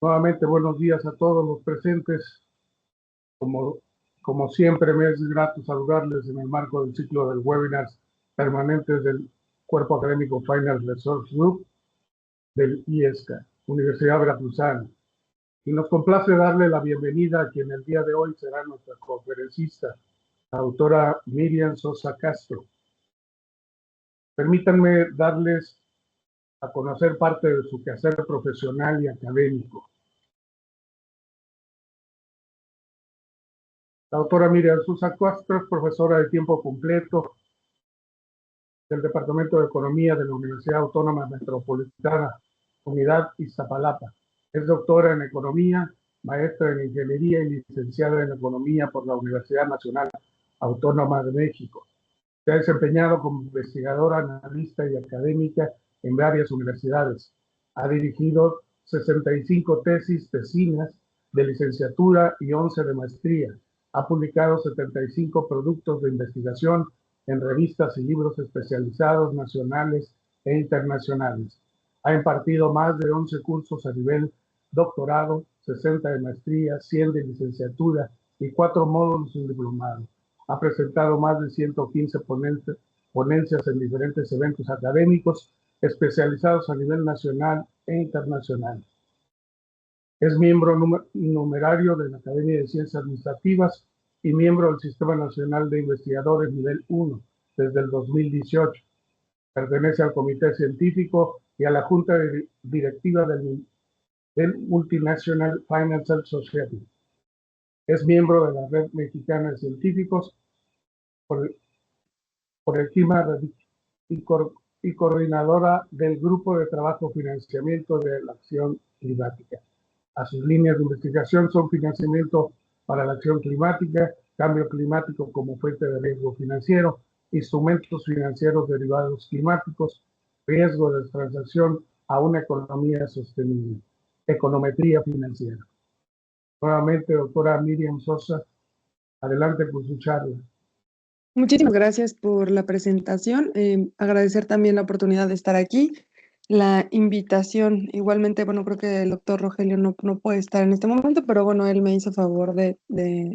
Nuevamente, buenos días a todos los presentes. Como, como siempre, me es grato saludarles en el marco del ciclo de webinars permanentes del Cuerpo Académico Final Resource Group del IESCA, Universidad Veracruzana. Y nos complace darle la bienvenida a quien el día de hoy será nuestra conferencista, la doctora Miriam Sosa Castro. Permítanme darles a conocer parte de su quehacer profesional y académico. La doctora Miriam Sosa Castro es profesora de tiempo completo del Departamento de Economía de la Universidad Autónoma Metropolitana, Unidad Iztapalapa. Es doctora en Economía, maestra en Ingeniería y licenciada en Economía por la Universidad Nacional Autónoma de México. Se ha desempeñado como investigadora, analista y académica en varias universidades. Ha dirigido 65 tesis, tesinas de licenciatura y 11 de maestría. Ha publicado 75 productos de investigación en revistas y libros especializados nacionales e internacionales. Ha impartido más de 11 cursos a nivel doctorado, 60 de maestría, 100 de licenciatura y 4 módulos en diplomado. Ha presentado más de 115 ponencias en diferentes eventos académicos especializados a nivel nacional e internacional. Es miembro numerario de la Academia de Ciencias Administrativas y miembro del Sistema Nacional de Investigadores Nivel 1 desde el 2018. Pertenece al Comité Científico y a la Junta Directiva del Multinational Financial Society. Es miembro de la Red Mexicana de Científicos por el clima y coordinadora del Grupo de Trabajo Financiamiento de la Acción Climática. A sus líneas de investigación son financiamiento para la acción climática, cambio climático como fuente de riesgo financiero, instrumentos financieros derivados climáticos, riesgo de transacción a una economía sostenible, econometría financiera. Nuevamente, doctora Miriam Sosa, adelante con su charla. Muchísimas gracias por la presentación. Agradecer también la oportunidad de estar aquí, la invitación. Igualmente, bueno, creo que el doctor Rogelio no puede estar en este momento, pero bueno, él me hizo favor de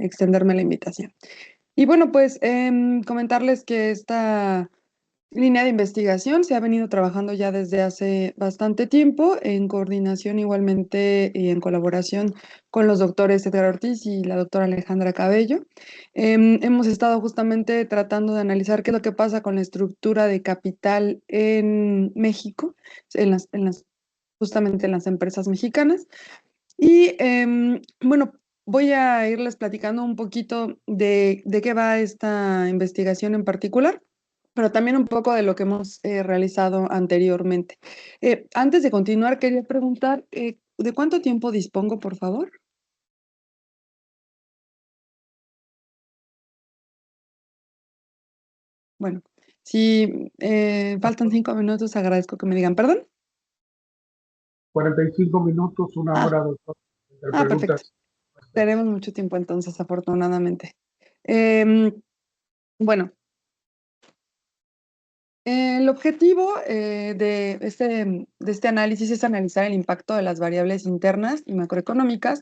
extenderme la invitación. Y bueno, pues comentarles que esta línea de investigación se ha venido trabajando ya desde hace bastante tiempo en coordinación igualmente y en colaboración con los doctores Edgar Ortiz y la doctora Alejandra Cabello. Hemos estado justamente tratando de analizar qué es lo que pasa con la estructura de capital en México, justamente en las empresas mexicanas. Y bueno, voy a irles platicando un poquito de qué va esta investigación en particular, pero también un poco de lo que hemos realizado anteriormente. Antes de continuar, quería preguntar, ¿de cuánto tiempo dispongo, por favor? Bueno, si faltan 5 minutos, agradezco que me digan, ¿perdón? 45 minutos, una hora, doctor, entre Perfecto. preguntas. Tenemos mucho tiempo entonces, afortunadamente. Em, bueno, el objetivo de este análisis es analizar el impacto de las variables internas y macroeconómicas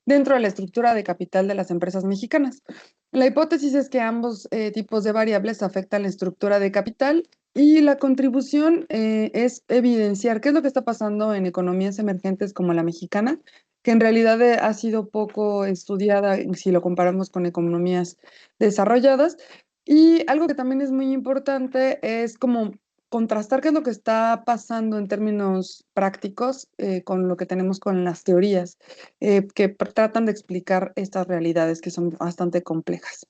dentro de la estructura de capital de las empresas mexicanas. La hipótesis es que ambos tipos de variables afectan la estructura de capital y la contribución es evidenciar qué es lo que está pasando en economías emergentes como la mexicana, que en realidad ha sido poco estudiada si lo comparamos con economías desarrolladas. Y algo que también es muy importante es como contrastar qué es lo que está pasando en términos prácticos con lo que tenemos con las teorías que tratan de explicar estas realidades que son bastante complejas.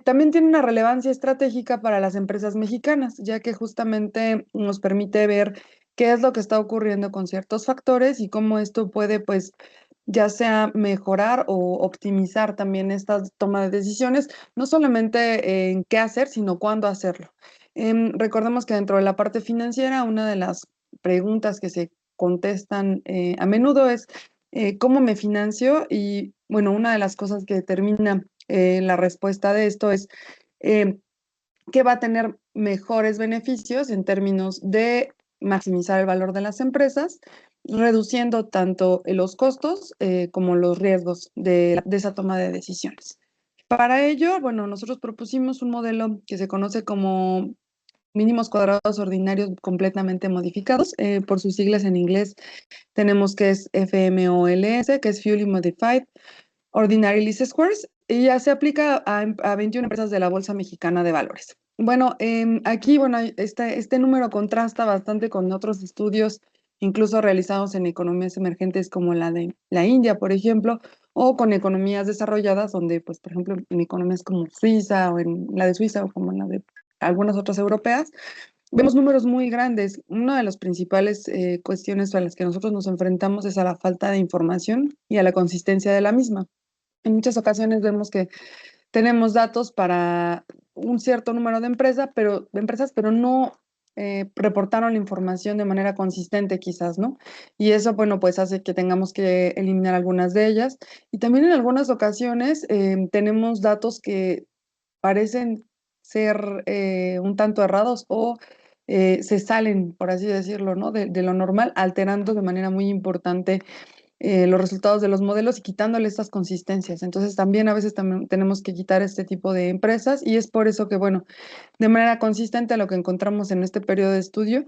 También tiene una relevancia estratégica para las empresas mexicanas, ya que justamente nos permite ver qué es lo que está ocurriendo con ciertos factores y cómo esto puede, pues, ya sea mejorar o optimizar también esta toma de decisiones, no solamente en qué hacer, sino cuándo hacerlo. Recordemos que dentro de la parte financiera, una de las preguntas que se contestan a menudo es ¿cómo me financio? Y bueno, una de las cosas que determina la respuesta de esto es eh, que va a tener mejores beneficios en términos de maximizar el valor de las empresas reduciendo tanto los costos como los riesgos de esa toma de decisiones. Para ello, bueno, nosotros propusimos un modelo que se conoce como mínimos cuadrados ordinarios completamente modificados. Por sus siglas en inglés tenemos que es FMOLS, que es Fully Modified Ordinary Least Squares, y ya se aplica a 21 empresas de la Bolsa Mexicana de Valores. Bueno, aquí, bueno, este número contrasta bastante con otros estudios, incluso realizados en economías emergentes como la de la India, por ejemplo, o con economías desarrolladas, donde, pues, por ejemplo, en economías como Suiza o en la de Suiza o como en la de algunas otras europeas, vemos números muy grandes. Una de las principales cuestiones a las que nosotros nos enfrentamos es a la falta de información y a la consistencia de la misma. En muchas ocasiones vemos que tenemos datos para un cierto número de empresas, pero no reportaron la información de manera consistente quizás, ¿no? Y eso, bueno, pues hace que tengamos que eliminar algunas de ellas. Y también en algunas ocasiones tenemos datos que parecen ser un tanto errados o se salen, por así decirlo, ¿no? De lo normal, alterando de manera muy importante los resultados de los modelos y quitándole estas consistencias. Entonces también a veces también tenemos que quitar este tipo de empresas y es por eso que, bueno, de manera consistente lo que encontramos en este periodo de estudio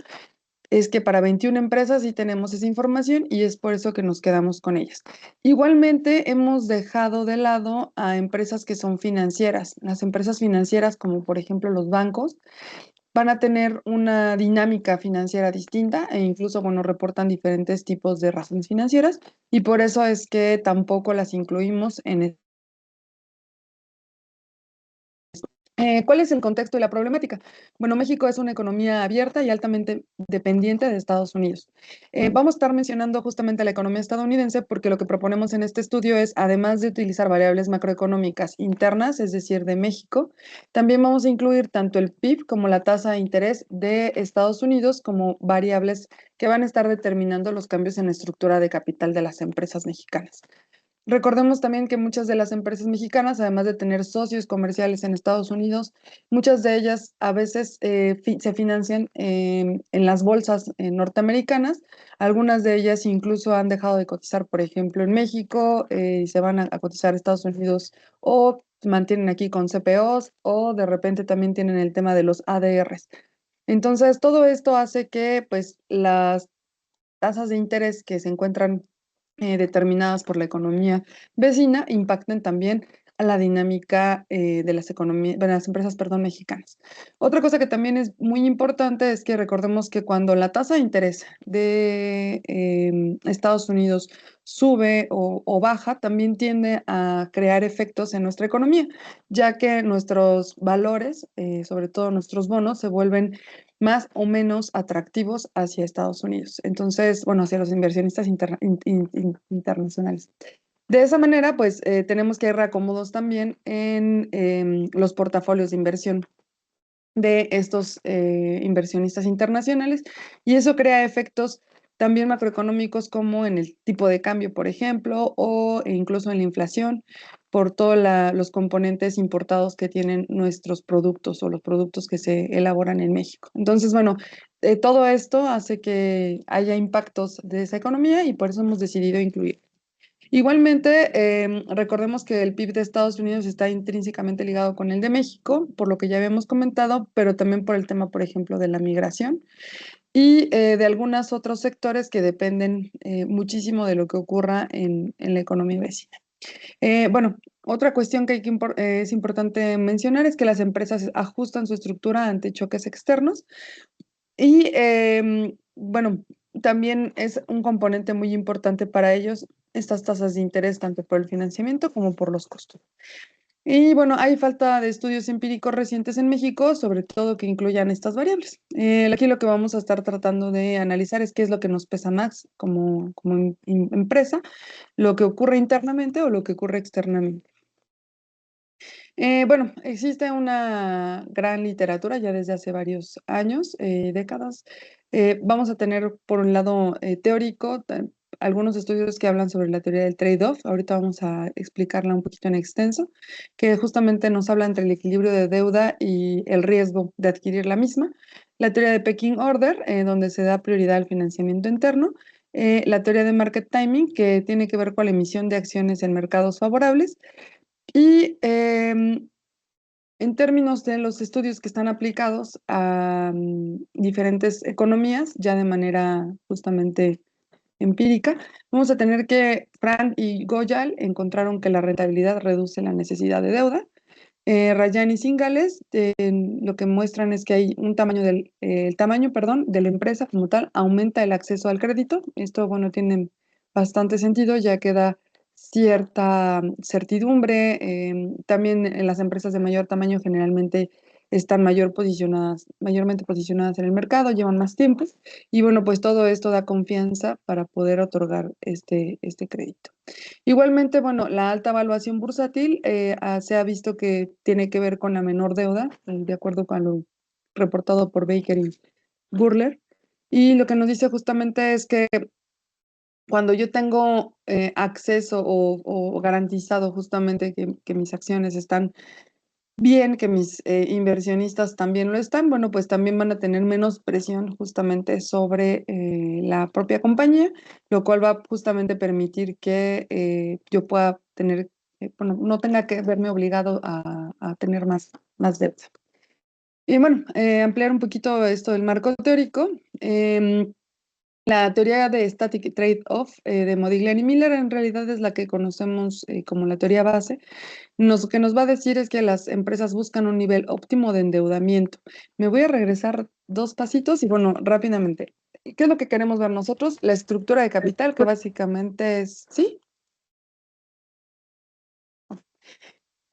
es que para 21 empresas sí tenemos esa información y es por eso que nos quedamos con ellas. Igualmente hemos dejado de lado a empresas que son financieras. Las empresas financieras, como por ejemplo los bancos, van a tener una dinámica financiera distinta e incluso, bueno, reportan diferentes tipos de razones financieras y por eso es que tampoco las incluimos en. ¿Cuál es el contexto y la problemática? Bueno, México es una economía abierta y altamente dependiente de Estados Unidos. Vamos a estar mencionando justamente la economía estadounidense porque lo que proponemos en este estudio es, además de utilizar variables macroeconómicas internas, es decir, de México, también vamos a incluir tanto el PIB como la tasa de interés de Estados Unidos como variables que van a estar determinando los cambios en la estructura de capital de las empresas mexicanas. Recordemos también que muchas de las empresas mexicanas, además de tener socios comerciales en Estados Unidos, muchas de ellas a veces se financian en las bolsas norteamericanas. Algunas de ellas incluso han dejado de cotizar, por ejemplo, en México y se van a cotizar a Estados Unidos o se mantienen aquí con CPOs o de repente también tienen el tema de los ADRs. Entonces, todo esto hace que pues las tasas de interés que se encuentran determinadas por la economía vecina impacten también a la dinámica de las economías, de las empresas, perdón, mexicanas. Otra cosa que también es muy importante es que recordemos que cuando la tasa de interés de Estados Unidos sube o baja, también tiende a crear efectos en nuestra economía, ya que nuestros valores, sobre todo nuestros bonos, se vuelven más o menos atractivos hacia Estados Unidos. Entonces, bueno, hacia los inversionistas internacionales. De esa manera, pues tenemos que hay reacomodos también en los portafolios de inversión de estos inversionistas internacionales y eso crea efectos también macroeconómicos como en el tipo de cambio, por ejemplo, o incluso en la inflación por todos los componentes importados que tienen nuestros productos o los productos que se elaboran en México. Entonces, bueno, todo esto hace que haya impactos de esa economía y por eso hemos decidido incluir. Igualmente, recordemos que el PIB de Estados Unidos está intrínsecamente ligado con el de México, por lo que ya habíamos comentado, pero también por el tema, por ejemplo, de la migración y de algunos otros sectores que dependen muchísimo de lo que ocurra en la economía vecina. Bueno, otra cuestión que, es importante mencionar es que las empresas ajustan su estructura ante choques externos y bueno, también es un componente muy importante para ellos estas tasas de interés, tanto por el financiamiento como por los costos. Y bueno, hay falta de estudios empíricos recientes en México, sobre todo que incluyan estas variables. Aquí lo que vamos a estar tratando de analizar es qué es lo que nos pesa más como empresa, lo que ocurre internamente o lo que ocurre externamente. Bueno, existe una gran literatura ya desde hace varios años, décadas. Vamos a tener, por un lado, teórico, algunos estudios que hablan sobre la teoría del trade-off. Ahorita vamos a explicarla un poquito en extenso, que justamente nos habla entre el equilibrio de deuda y el riesgo de adquirir la misma. La teoría de Pecking Order, donde se da prioridad al financiamiento interno. la teoría de market timing, que tiene que ver con la emisión de acciones en mercados favorables, y en términos de los estudios que están aplicados a diferentes economías, ya de manera justamente empírica, vamos a tener que Fran y Goyal encontraron que la rentabilidad reduce la necesidad de deuda. Rayan y Singales lo que muestran es que hay un tamaño el tamaño, perdón, de la empresa como tal aumenta el acceso al crédito. Esto, bueno, tiene bastante sentido, ya que da cierta certidumbre. También en las empresas de mayor tamaño generalmente están mayormente posicionadas en el mercado, llevan más tiempo y bueno, pues todo esto da confianza para poder otorgar este crédito. Igualmente, bueno, la alta evaluación bursátil se ha visto que tiene que ver con la menor deuda, de acuerdo con lo reportado por Baker y Burler. Y lo que nos dice justamente es que cuando yo tengo acceso o garantizado justamente que mis acciones están bien, que mis inversionistas también lo están, bueno, pues también van a tener menos presión justamente sobre la propia compañía, lo cual va justamente a permitir que yo pueda tener, bueno, no tenga que verme obligado a tener más deuda. Y bueno, ampliar un poquito esto del marco teórico. La teoría de Static Trade-off de Modigliani y Miller en realidad es la que conocemos como la teoría base. Lo que nos va a decir es que las empresas buscan un nivel óptimo de endeudamiento. Me voy a regresar 2 pasitos y bueno, rápidamente. ¿Qué es lo que queremos ver nosotros? La estructura de capital, que básicamente es, ¿sí?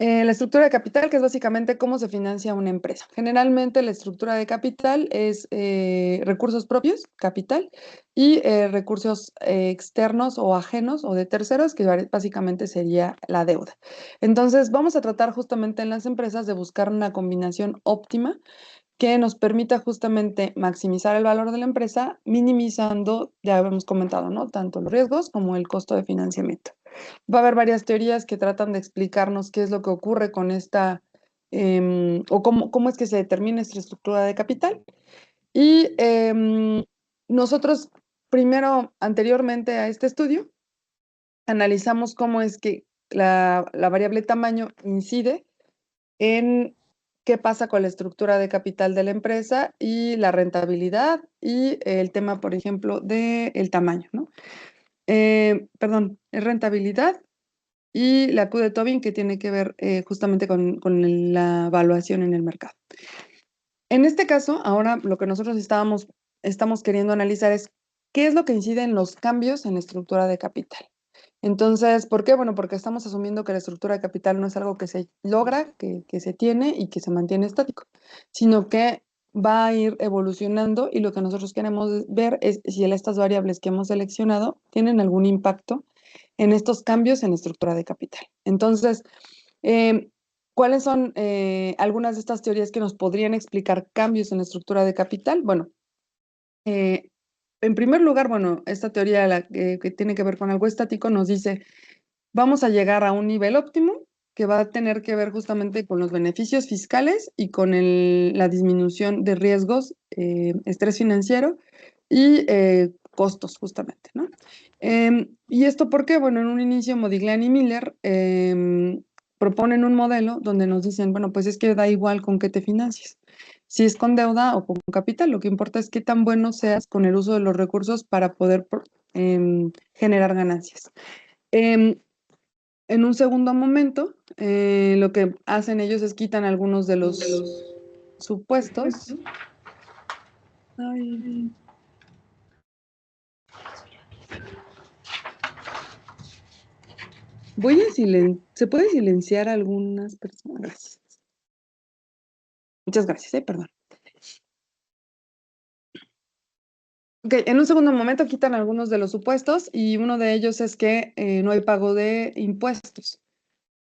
La estructura de capital, que es básicamente cómo se financia una empresa. Generalmente la estructura de capital es recursos propios, capital, y recursos externos o ajenos o de terceros, que básicamente sería la deuda. Entonces, vamos a tratar justamente en las empresas de buscar una combinación óptima que nos permita justamente maximizar el valor de la empresa, minimizando, ya hemos comentado, ¿no? Tanto los riesgos como el costo de financiamiento. Va a haber varias teorías que tratan de explicarnos qué es lo que ocurre con esta, o cómo es que se determina esta estructura de capital. Y nosotros, primero, anteriormente a este estudio, analizamos cómo es que la variable tamaño incide en qué pasa con la estructura de capital de la empresa y la rentabilidad y el tema, por ejemplo, del tamaño, ¿no? Perdón, es rentabilidad y la Q de Tobin, que tiene que ver justamente con la evaluación en el mercado. En este caso, ahora lo que nosotros estamos queriendo analizar es qué es lo que incide en los cambios en la estructura de capital. Entonces, ¿por qué? Bueno, porque estamos asumiendo que la estructura de capital no es algo que se logra, que se tiene y que se mantiene estático, sino que va a ir evolucionando y lo que nosotros queremos ver es si estas variables que hemos seleccionado tienen algún impacto en estos cambios en la estructura de capital. Entonces, eh, ¿cuáles son algunas de estas teorías que nos podrían explicar cambios en la estructura de capital? Bueno, eh, en primer lugar, bueno, esta teoría que tiene que ver con algo estático nos dice, vamos a llegar a un nivel óptimo que va a tener que ver justamente con los beneficios fiscales y con la disminución de riesgos, estrés financiero y costos, justamente, ¿no? ¿Y esto por qué? Bueno, en un inicio Modigliani y Miller proponen un modelo donde nos dicen, bueno, pues es que da igual con qué te financies. Si es con deuda o con capital, lo que importa es qué tan bueno seas con el uso de los recursos para poder generar ganancias. Em, en un segundo momento, lo que hacen ellos es quitan algunos de los supuestos. Ay. ¿Se puede silenciar a algunas personas? Gracias. Muchas gracias, perdón. Ok, en un segundo momento quitan algunos de los supuestos y uno de ellos es que no hay pago de impuestos.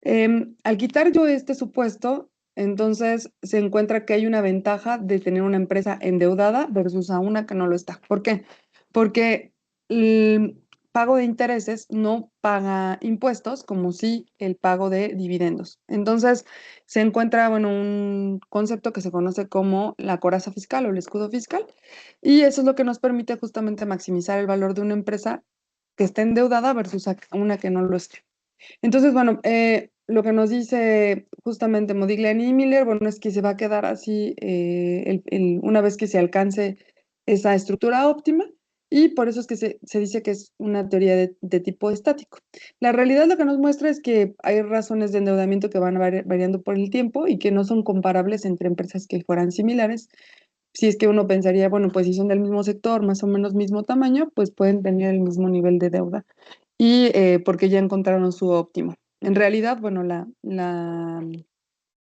Al quitar yo este supuesto, entonces se encuentra que hay una ventaja de tener una empresa endeudada versus a una que no lo está. ¿Por qué? Porque pago de intereses no paga impuestos como si el pago de dividendos. Entonces, se encuentra, bueno, un concepto que se conoce como la coraza fiscal o el escudo fiscal, y eso es lo que nos permite justamente maximizar el valor de una empresa que esté endeudada versus una que no lo esté. Entonces, bueno, lo que nos dice justamente Modigliani y Miller, bueno, es que se va a quedar así una vez que se alcance esa estructura óptima, y por eso es que se dice que es una teoría de tipo estático. La realidad lo que nos muestra es que hay razones de endeudamiento que van variando por el tiempo y que no son comparables entre empresas que fueran similares. Si es que uno pensaría, bueno, pues si son del mismo sector, más o menos mismo tamaño, pues pueden tener el mismo nivel de deuda y porque ya encontraron su óptimo. En realidad, bueno,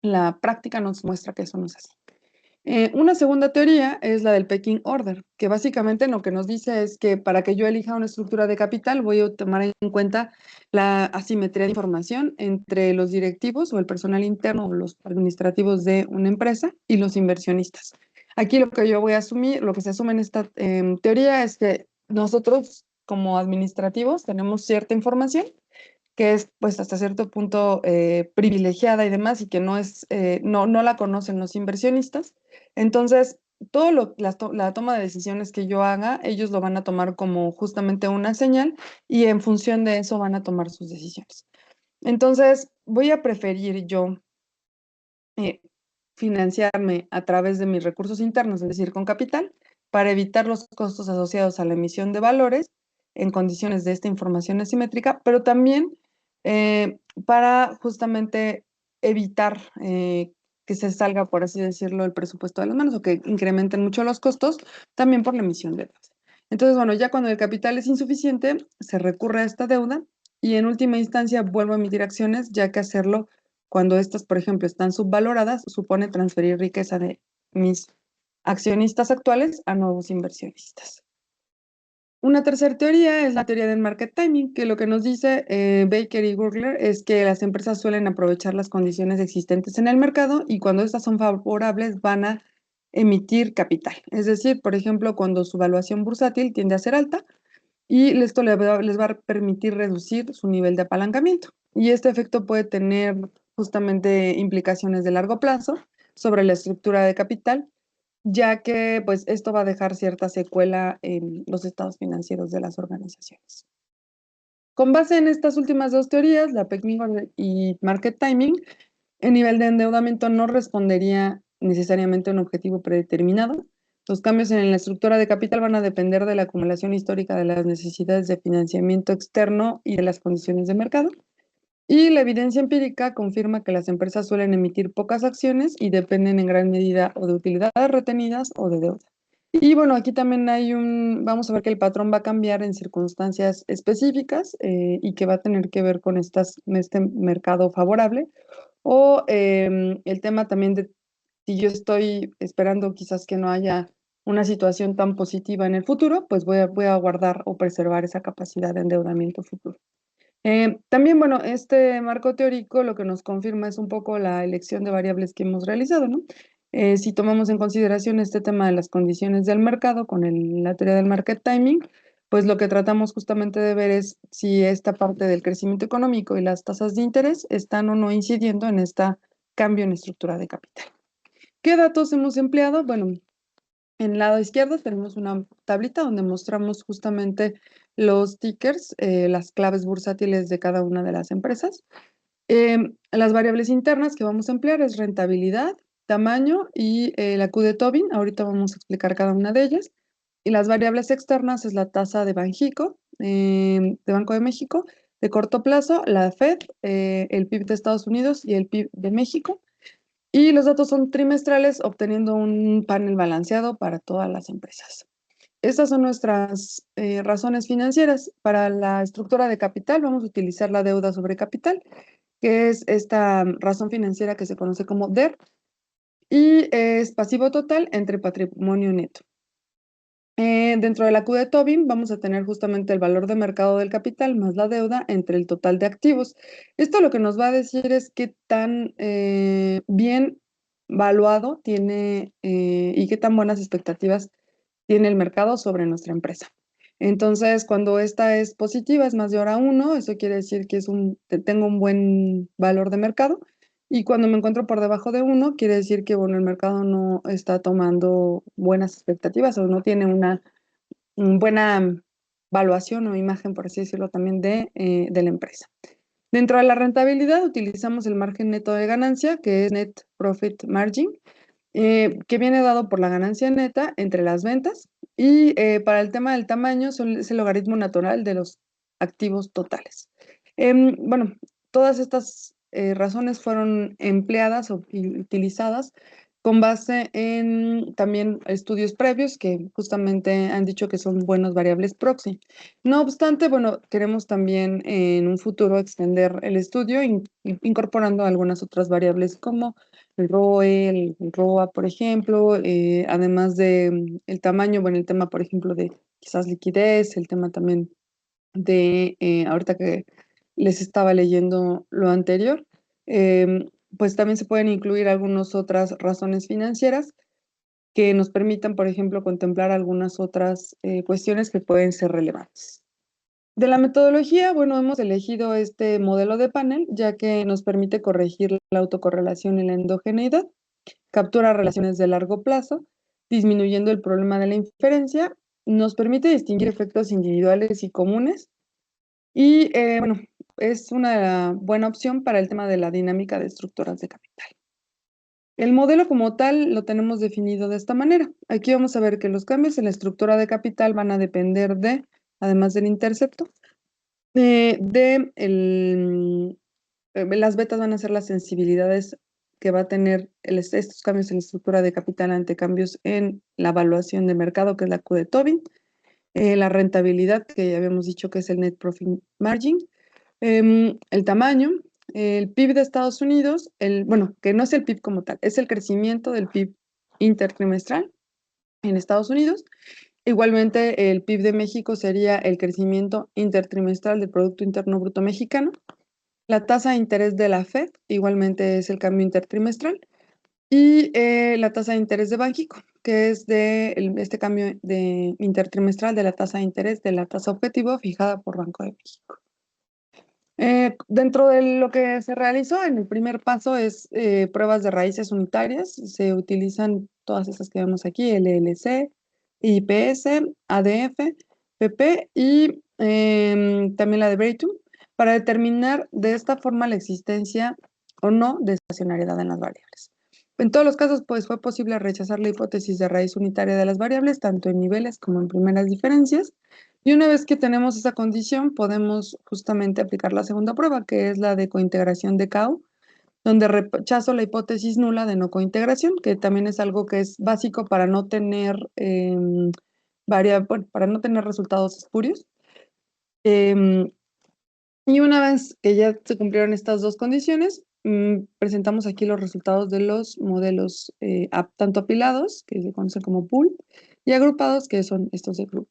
la práctica nos muestra que eso no es así. Una segunda teoría es la del pecking order, que básicamente lo que nos dice es que para que yo elija una estructura de capital voy a tomar en cuenta la asimetría de información entre los directivos o el personal interno o los administrativos de una empresa y los inversionistas. Aquí lo que yo voy a asumir, lo que se asume en esta teoría es que nosotros como administrativos tenemos cierta información que es pues hasta cierto punto privilegiada y demás y que no la conocen los inversionistas. Entonces, la toma de decisiones que yo haga, ellos lo van a tomar como justamente una señal y en función de eso van a tomar sus decisiones. Entonces, voy a preferir yo eh, financiarme a través de mis recursos internos, es decir, con capital, para evitar los costos asociados a la emisión de valores en condiciones de esta información asimétrica, pero también para justamente evitar que se salga, por así decirlo, el presupuesto de las manos o que incrementen mucho los costos, también por la emisión de deuda. Entonces, bueno, ya cuando el capital es insuficiente, se recurre a esta deuda y en última instancia vuelvo a emitir acciones, ya que hacerlo cuando estas, por ejemplo, están subvaloradas, supone transferir riqueza de mis accionistas actuales a nuevos inversionistas. Una tercera teoría es la teoría del market timing, que lo que nos dice Baker y Gurgler es que las empresas suelen aprovechar las condiciones existentes en el mercado y cuando estas son favorables van a emitir capital. Es decir, por ejemplo, cuando su valuación bursátil tiende a ser alta y esto les va a permitir reducir su nivel de apalancamiento. Y este efecto puede tener justamente implicaciones de largo plazo sobre la estructura de capital, ya que pues esto va a dejar cierta secuela en los estados financieros de las organizaciones. Con base en estas últimas dos teorías, la Pecking y Market Timing, el nivel de endeudamiento no respondería necesariamente a un objetivo predeterminado. Los cambios en la estructura de capital van a depender de la acumulación histórica de las necesidades de financiamiento externo y de las condiciones de mercado. Y la evidencia empírica confirma que las empresas suelen emitir pocas acciones y dependen en gran medida o de utilidades retenidas o de deuda. Y bueno, aquí también vamos a ver que el patrón va a cambiar en circunstancias específicas y que va a tener que ver con este mercado favorable o el tema también de si yo estoy esperando quizás que no haya una situación tan positiva en el futuro, pues voy a guardar o preservar esa capacidad de endeudamiento futuro. También, bueno, este marco teórico lo que nos confirma es un poco la elección de variables que hemos realizado, ¿no? Si tomamos en consideración este tema de las condiciones del mercado con la teoría del market timing, pues lo que tratamos justamente de ver es si esta parte del crecimiento económico y las tasas de interés están o no incidiendo en este cambio en estructura de capital. ¿Qué datos hemos empleado? Bueno, en el lado izquierdo tenemos una tablita donde mostramos justamente los tickers, las claves bursátiles de cada una de las empresas. Las variables internas que vamos a emplear es rentabilidad, tamaño y la Q de Tobin. Ahorita vamos a explicar cada una de ellas. Y las variables externas es la tasa de Banxico, de Banco de México, de corto plazo, la Fed, el PIB de Estados Unidos y el PIB de México. Y los datos son trimestrales, obteniendo un panel balanceado para todas las empresas. Estas son nuestras razones financieras. Para la estructura de capital vamos a utilizar la deuda sobre capital, que es esta razón financiera que se conoce como DER, y es pasivo total entre patrimonio neto. Dentro de la Q de Tobin vamos a tener justamente el valor de mercado del capital más la deuda entre el total de activos. Esto lo que nos va a decir es qué tan bien valuado tiene y qué tan buenas expectativas tiene el mercado sobre nuestra empresa. Entonces, cuando esta es positiva, es más de hora 1, eso quiere decir que tengo un buen valor de mercado. Y cuando me encuentro por debajo de 1, quiere decir que, bueno, el mercado no está tomando buenas expectativas o no tiene una buena valuación o imagen, por así decirlo, también de la empresa. Dentro de la rentabilidad utilizamos el margen neto de ganancia, que es Net Profit Margin, que viene dado por la ganancia neta entre las ventas y para el tema del tamaño es el logaritmo natural de los activos totales. Bueno, todas estas razones fueron empleadas o utilizadas con base en también estudios previos que justamente han dicho que son buenos variables proxy. No obstante, bueno, queremos también en un futuro extender el estudio incorporando algunas otras variables como el ROE, el ROA, por ejemplo, además de el tamaño, bueno, el tema, por ejemplo, de quizás liquidez, el tema también de, ahorita que les estaba leyendo lo anterior, pues también se pueden incluir algunas otras razones financieras que nos permitan, por ejemplo, contemplar algunas otras cuestiones que pueden ser relevantes. De la metodología, bueno, hemos elegido este modelo de panel, ya que nos permite corregir la autocorrelación y la endogeneidad, captura relaciones de largo plazo, disminuyendo el problema de la inferencia, nos permite distinguir efectos individuales y comunes, y bueno, es una buena opción para el tema de la dinámica de estructuras de capital. El modelo como tal lo tenemos definido de esta manera. Aquí vamos a ver que los cambios en la estructura de capital van a depender de, además del intercepto, las betas van a ser las sensibilidades que va a tener estos cambios en la estructura de capital ante cambios en la evaluación de mercado, que es la Q de Tobin, la rentabilidad, que ya habíamos dicho que es el Net Profit Margin, el tamaño, el PIB de Estados Unidos, bueno, que no es el PIB como tal, es el crecimiento del PIB intertrimestral en Estados Unidos. Igualmente, el PIB de México sería el crecimiento intertrimestral del Producto Interno Bruto Mexicano. La tasa de interés de la FED igualmente es el cambio intertrimestral. Y la tasa de interés de Banxico, que es este cambio intertrimestral de la tasa de interés de la tasa objetivo fijada por Banco de México. Dentro de lo que se realizó en el primer paso es pruebas de raíces unitarias. Se utilizan todas estas que vemos aquí, LLC, IPS, ADF, PP y también la de Brayton, para determinar de esta forma la existencia o no de estacionariedad en las variables. En todos los casos, pues fue posible rechazar la hipótesis de raíz unitaria de las variables, tanto en niveles como en primeras diferencias. Y una vez que tenemos esa condición, podemos justamente aplicar la segunda prueba, que es la de cointegración de Cow, donde rechazo la hipótesis nula de no cointegración, que también es algo que es básico para no tener, para no tener resultados espurios. Y una vez que ya se cumplieron estas dos condiciones, presentamos aquí los resultados de los modelos tanto apilados, que se conocen como pool, y agrupados, que son estos de grupo.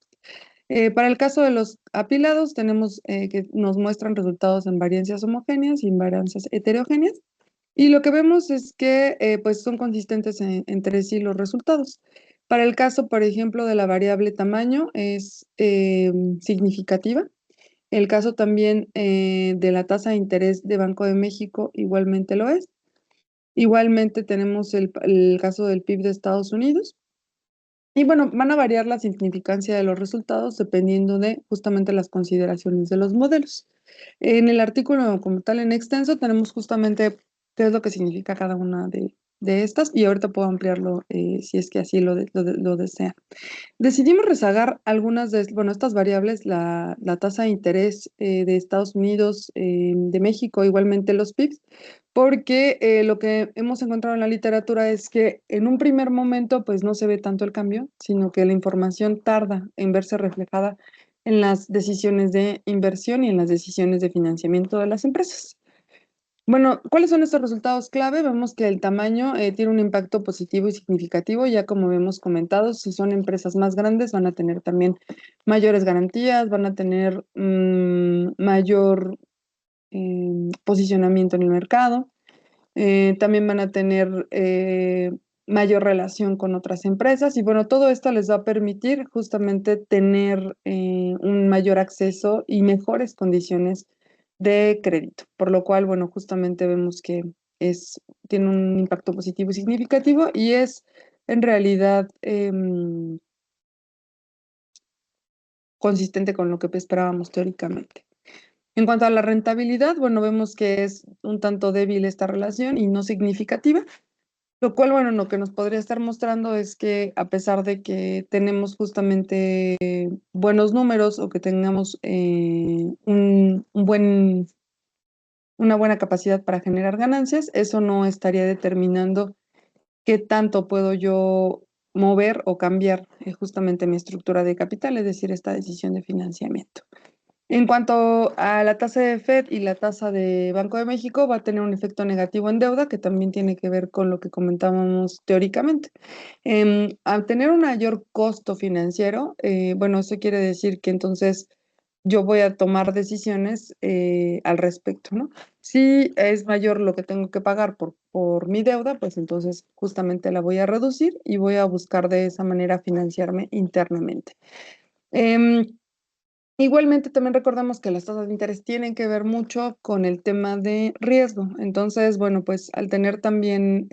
Para el caso de los apilados, tenemos que nos muestran resultados en variancias homogéneas y en variancias heterogéneas. Y lo que vemos es que pues son consistentes entre sí los resultados. Para el caso, por ejemplo, de la variable tamaño es significativa. El caso también de la tasa de interés de Banco de México igualmente lo es. Igualmente tenemos el caso del PIB de Estados Unidos. Y bueno, van a variar la significancia de los resultados dependiendo de justamente las consideraciones de los modelos. En el artículo como tal en extenso tenemos justamente qué es lo que significa cada una de estas y ahorita puedo ampliarlo si es que así lo desea. Decidimos rezagar algunas de, bueno, estas variables, la tasa de interés de Estados Unidos, de México, igualmente los PIBs, porque lo que hemos encontrado en la literatura es que en un primer momento pues no se ve tanto el cambio, sino que la información tarda en verse reflejada en las decisiones de inversión y en las decisiones de financiamiento de las empresas. Bueno, ¿cuáles son estos resultados clave? Vemos que el tamaño tiene un impacto positivo y significativo, ya como hemos comentado, si son empresas más grandes van a tener también mayores garantías, van a tener mayor posicionamiento en el mercado, también van a tener mayor relación con otras empresas y bueno, todo esto les va a permitir justamente tener un mayor acceso y mejores condiciones de crédito, por lo cual, bueno, justamente vemos que tiene un impacto positivo y significativo y es en realidad consistente con lo que esperábamos teóricamente. En cuanto a la rentabilidad, bueno, vemos que es un tanto débil esta relación y no significativa, lo cual, bueno, lo que nos podría estar mostrando es que a pesar de que tenemos justamente buenos números o que tengamos una buena capacidad para generar ganancias, eso no estaría determinando qué tanto puedo yo mover o cambiar justamente mi estructura de capital, es decir, esta decisión de financiamiento. En cuanto a la tasa de Fed y la tasa de Banco de México, va a tener un efecto negativo en deuda que también tiene que ver con lo que comentábamos teóricamente. Al tener un mayor costo financiero, bueno, eso quiere decir que entonces yo voy a tomar decisiones al respecto, ¿no? Si es mayor lo que tengo que pagar por mi deuda, pues entonces justamente la voy a reducir y voy a buscar de esa manera financiarme internamente. Em, Igualmente, también recordamos que las tasas de interés tienen que ver mucho con el tema de riesgo. Entonces, bueno, pues al tener también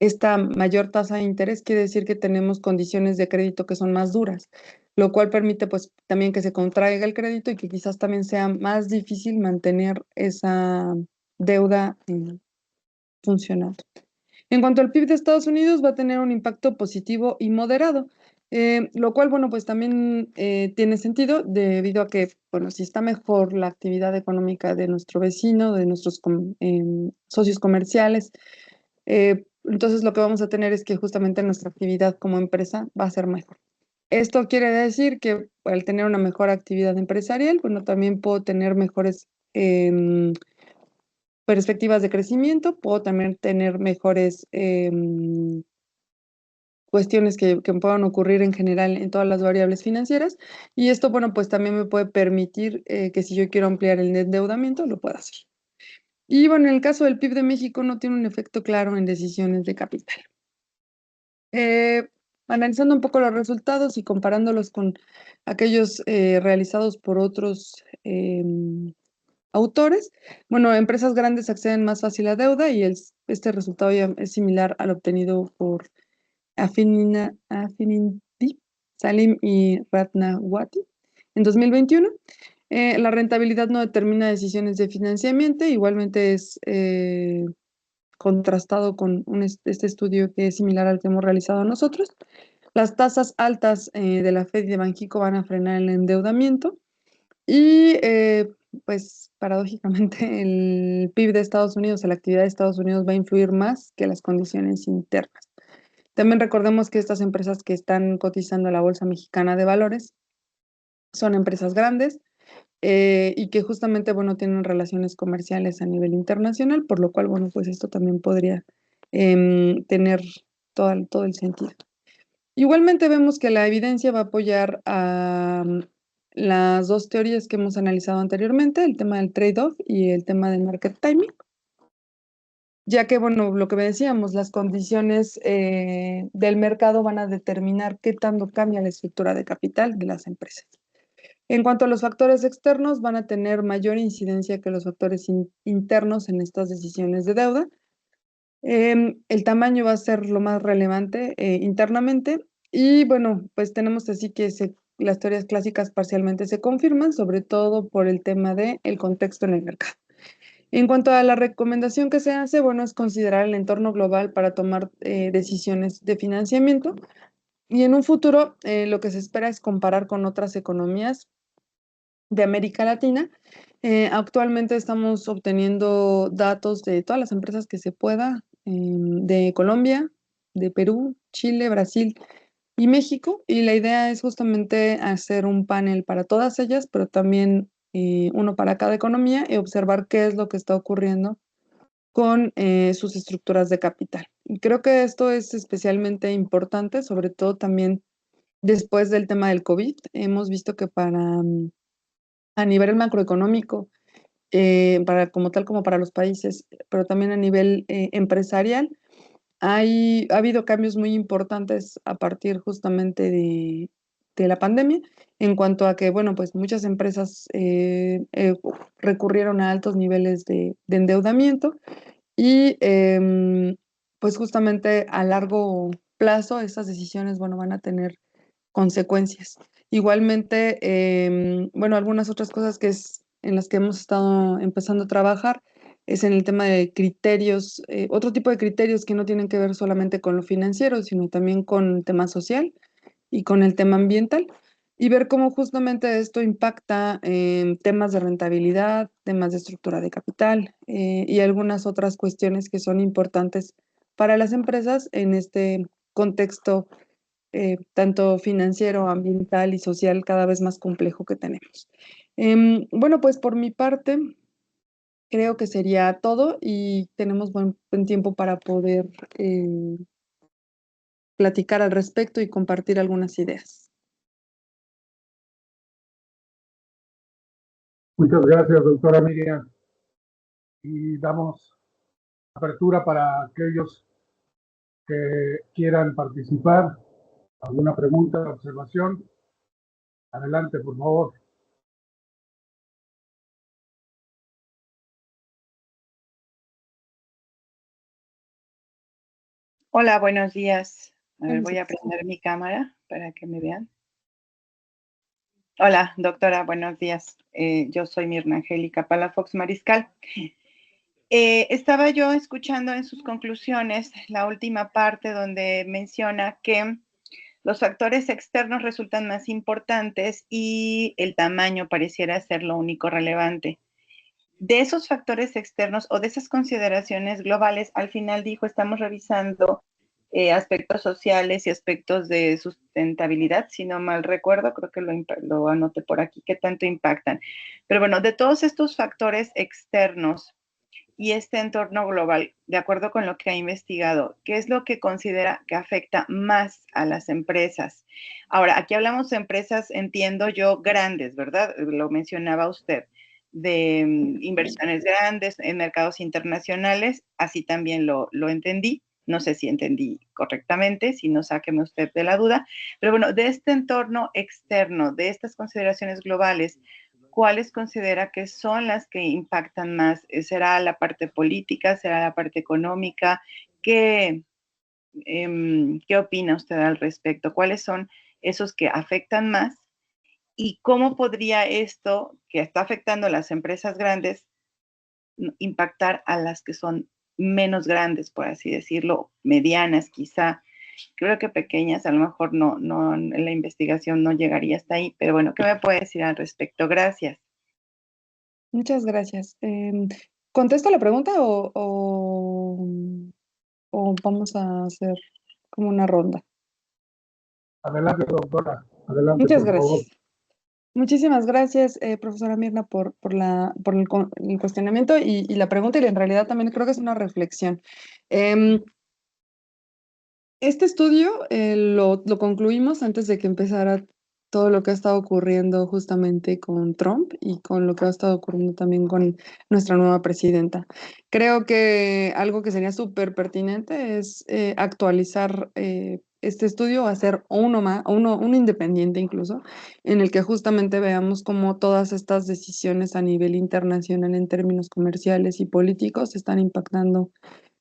esta mayor tasa de interés, quiere decir que tenemos condiciones de crédito que son más duras, lo cual permite pues también que se contraiga el crédito y que quizás también sea más difícil mantener esa deuda funcionando. En cuanto al PIB de Estados Unidos, va a tener un impacto positivo y moderado, lo cual, bueno, pues también tiene sentido debido a que, bueno, si está mejor la actividad económica de nuestro vecino, de nuestros socios comerciales, entonces lo que vamos a tener es que justamente nuestra actividad como empresa va a ser mejor. Esto quiere decir que al tener una mejor actividad empresarial, bueno, también puedo tener mejores perspectivas de crecimiento, puedo también tener mejores cuestiones que puedan ocurrir en general en todas las variables financieras y esto, bueno, pues también me puede permitir que si yo quiero ampliar el endeudamiento, lo pueda hacer. Y bueno, en el caso del PIB de México no tiene un efecto claro en decisiones de capital. Eh, Analizando un poco los resultados y comparándolos con aquellos realizados por otros autores, bueno, empresas grandes acceden más fácil a deuda y este resultado ya es similar al obtenido por Affinity, Salim y Ratnawati en 2021. La rentabilidad no determina decisiones de financiamiento, igualmente es contrastado con este estudio que es similar al que hemos realizado nosotros. Las tasas altas de la Fed y de Banxico van a frenar el endeudamiento y pues paradójicamente el PIB de Estados Unidos, la actividad de Estados Unidos va a influir más que las condiciones internas. También recordemos que estas empresas que están cotizando a la Bolsa Mexicana de Valores son empresas grandes y que justamente, bueno, tienen relaciones comerciales a nivel internacional, por lo cual, bueno, pues esto también podría tener todo el sentido. Igualmente vemos que la evidencia va a apoyar a las dos teorías que hemos analizado anteriormente, el tema del trade-off y el tema del market timing, ya que, bueno, lo que decíamos, las condiciones del mercado van a determinar qué tanto cambia la estructura de capital de las empresas. En cuanto a los factores externos, van a tener mayor incidencia que los factores internos en estas decisiones de deuda. El tamaño va a ser lo más relevante internamente y bueno, pues tenemos así que las teorías clásicas parcialmente se confirman, sobre todo por el tema del contexto en el mercado. En cuanto a la recomendación que se hace, bueno, es considerar el entorno global para tomar decisiones de financiamiento y en un futuro lo que se espera es comparar con otras economías de América Latina. Actualmente estamos obteniendo datos de todas las empresas que se pueda, de Colombia, de Perú, Chile, Brasil y México, y la idea es justamente hacer un panel para todas ellas, pero también uno para cada economía y observar qué es lo que está ocurriendo con sus estructuras de capital. Y creo que esto es especialmente importante, sobre todo también después del tema del COVID. Hemos visto que a nivel macroeconómico, para, como tal como para los países, pero también a nivel empresarial, ha habido cambios muy importantes a partir justamente de la pandemia, en cuanto a que, bueno, pues muchas empresas recurrieron a altos niveles de endeudamiento y pues justamente a largo plazo estas decisiones, bueno, van a tener consecuencias. Igualmente, bueno, algunas otras cosas en las que hemos estado empezando a trabajar es en el tema de criterios, otro tipo de criterios que no tienen que ver solamente con lo financiero, sino también con el tema social y con el tema ambiental, y ver cómo justamente esto impacta en temas de rentabilidad, temas de estructura de capital y algunas otras cuestiones que son importantes para las empresas en este contexto tanto financiero, ambiental y social cada vez más complejo que tenemos. Bueno, pues por mi parte, creo que sería todo y tenemos buen tiempo para poder platicar al respecto y compartir algunas ideas. Muchas gracias, doctora Miriam. Y damos apertura para aquellos que quieran participar. ¿Alguna pregunta, observación? Adelante, por favor. Hola, buenos días. A ver, Buenos voy a días. prender mi cámara para que me vean. Hola, doctora, buenos días. Yo soy Mirna Angélica Palafox Mariscal. Estaba yo escuchando en sus conclusiones la última parte donde menciona que los factores externos resultan más importantes y el tamaño pareciera ser lo único relevante. De esos factores externos o de esas consideraciones globales, al final dijo, estamos revisando aspectos sociales y aspectos de sustentabilidad, si no mal recuerdo, creo que lo anoté por aquí, qué tanto impactan. Pero bueno, de todos estos factores externos y este entorno global, de acuerdo con lo que ha investigado, ¿qué es lo que considera que afecta más a las empresas? Ahora, aquí hablamos de empresas, entiendo yo, grandes, ¿verdad? Lo mencionaba usted, de inversiones grandes en mercados internacionales, así también lo entendí. No sé si entendí correctamente, si no, sáqueme usted de la duda. Pero bueno, de este entorno externo, de estas consideraciones globales, ¿cuáles considera que son las que impactan más? ¿Será la parte política? ¿Será la parte económica? ¿Qué, qué opina usted al respecto? ¿Cuáles son esos que afectan más? ¿Y cómo podría esto, que está afectando a las empresas grandes, impactar a las que son menos grandes, por así decirlo, medianas quizá? Creo que pequeñas, a lo mejor no, la investigación no llegaría hasta ahí, pero bueno, ¿qué me puede decir al respecto? Gracias. Muchas gracias. ¿Contesto la pregunta o vamos a hacer como una ronda? Adelante, doctora. Adelante, Muchas por favor. gracias. Muchísimas gracias, profesora Mirna, por el cuestionamiento y la pregunta, y en realidad también creo que es una reflexión. Em, Este estudio lo concluimos antes de que empezara todo lo que ha estado ocurriendo justamente con Trump y con lo que ha estado ocurriendo también con nuestra nueva presidenta. Creo que algo que sería súper pertinente es actualizar este estudio, hacer uno más, uno independiente incluso, en el que justamente veamos cómo todas estas decisiones a nivel internacional en términos comerciales y políticos están impactando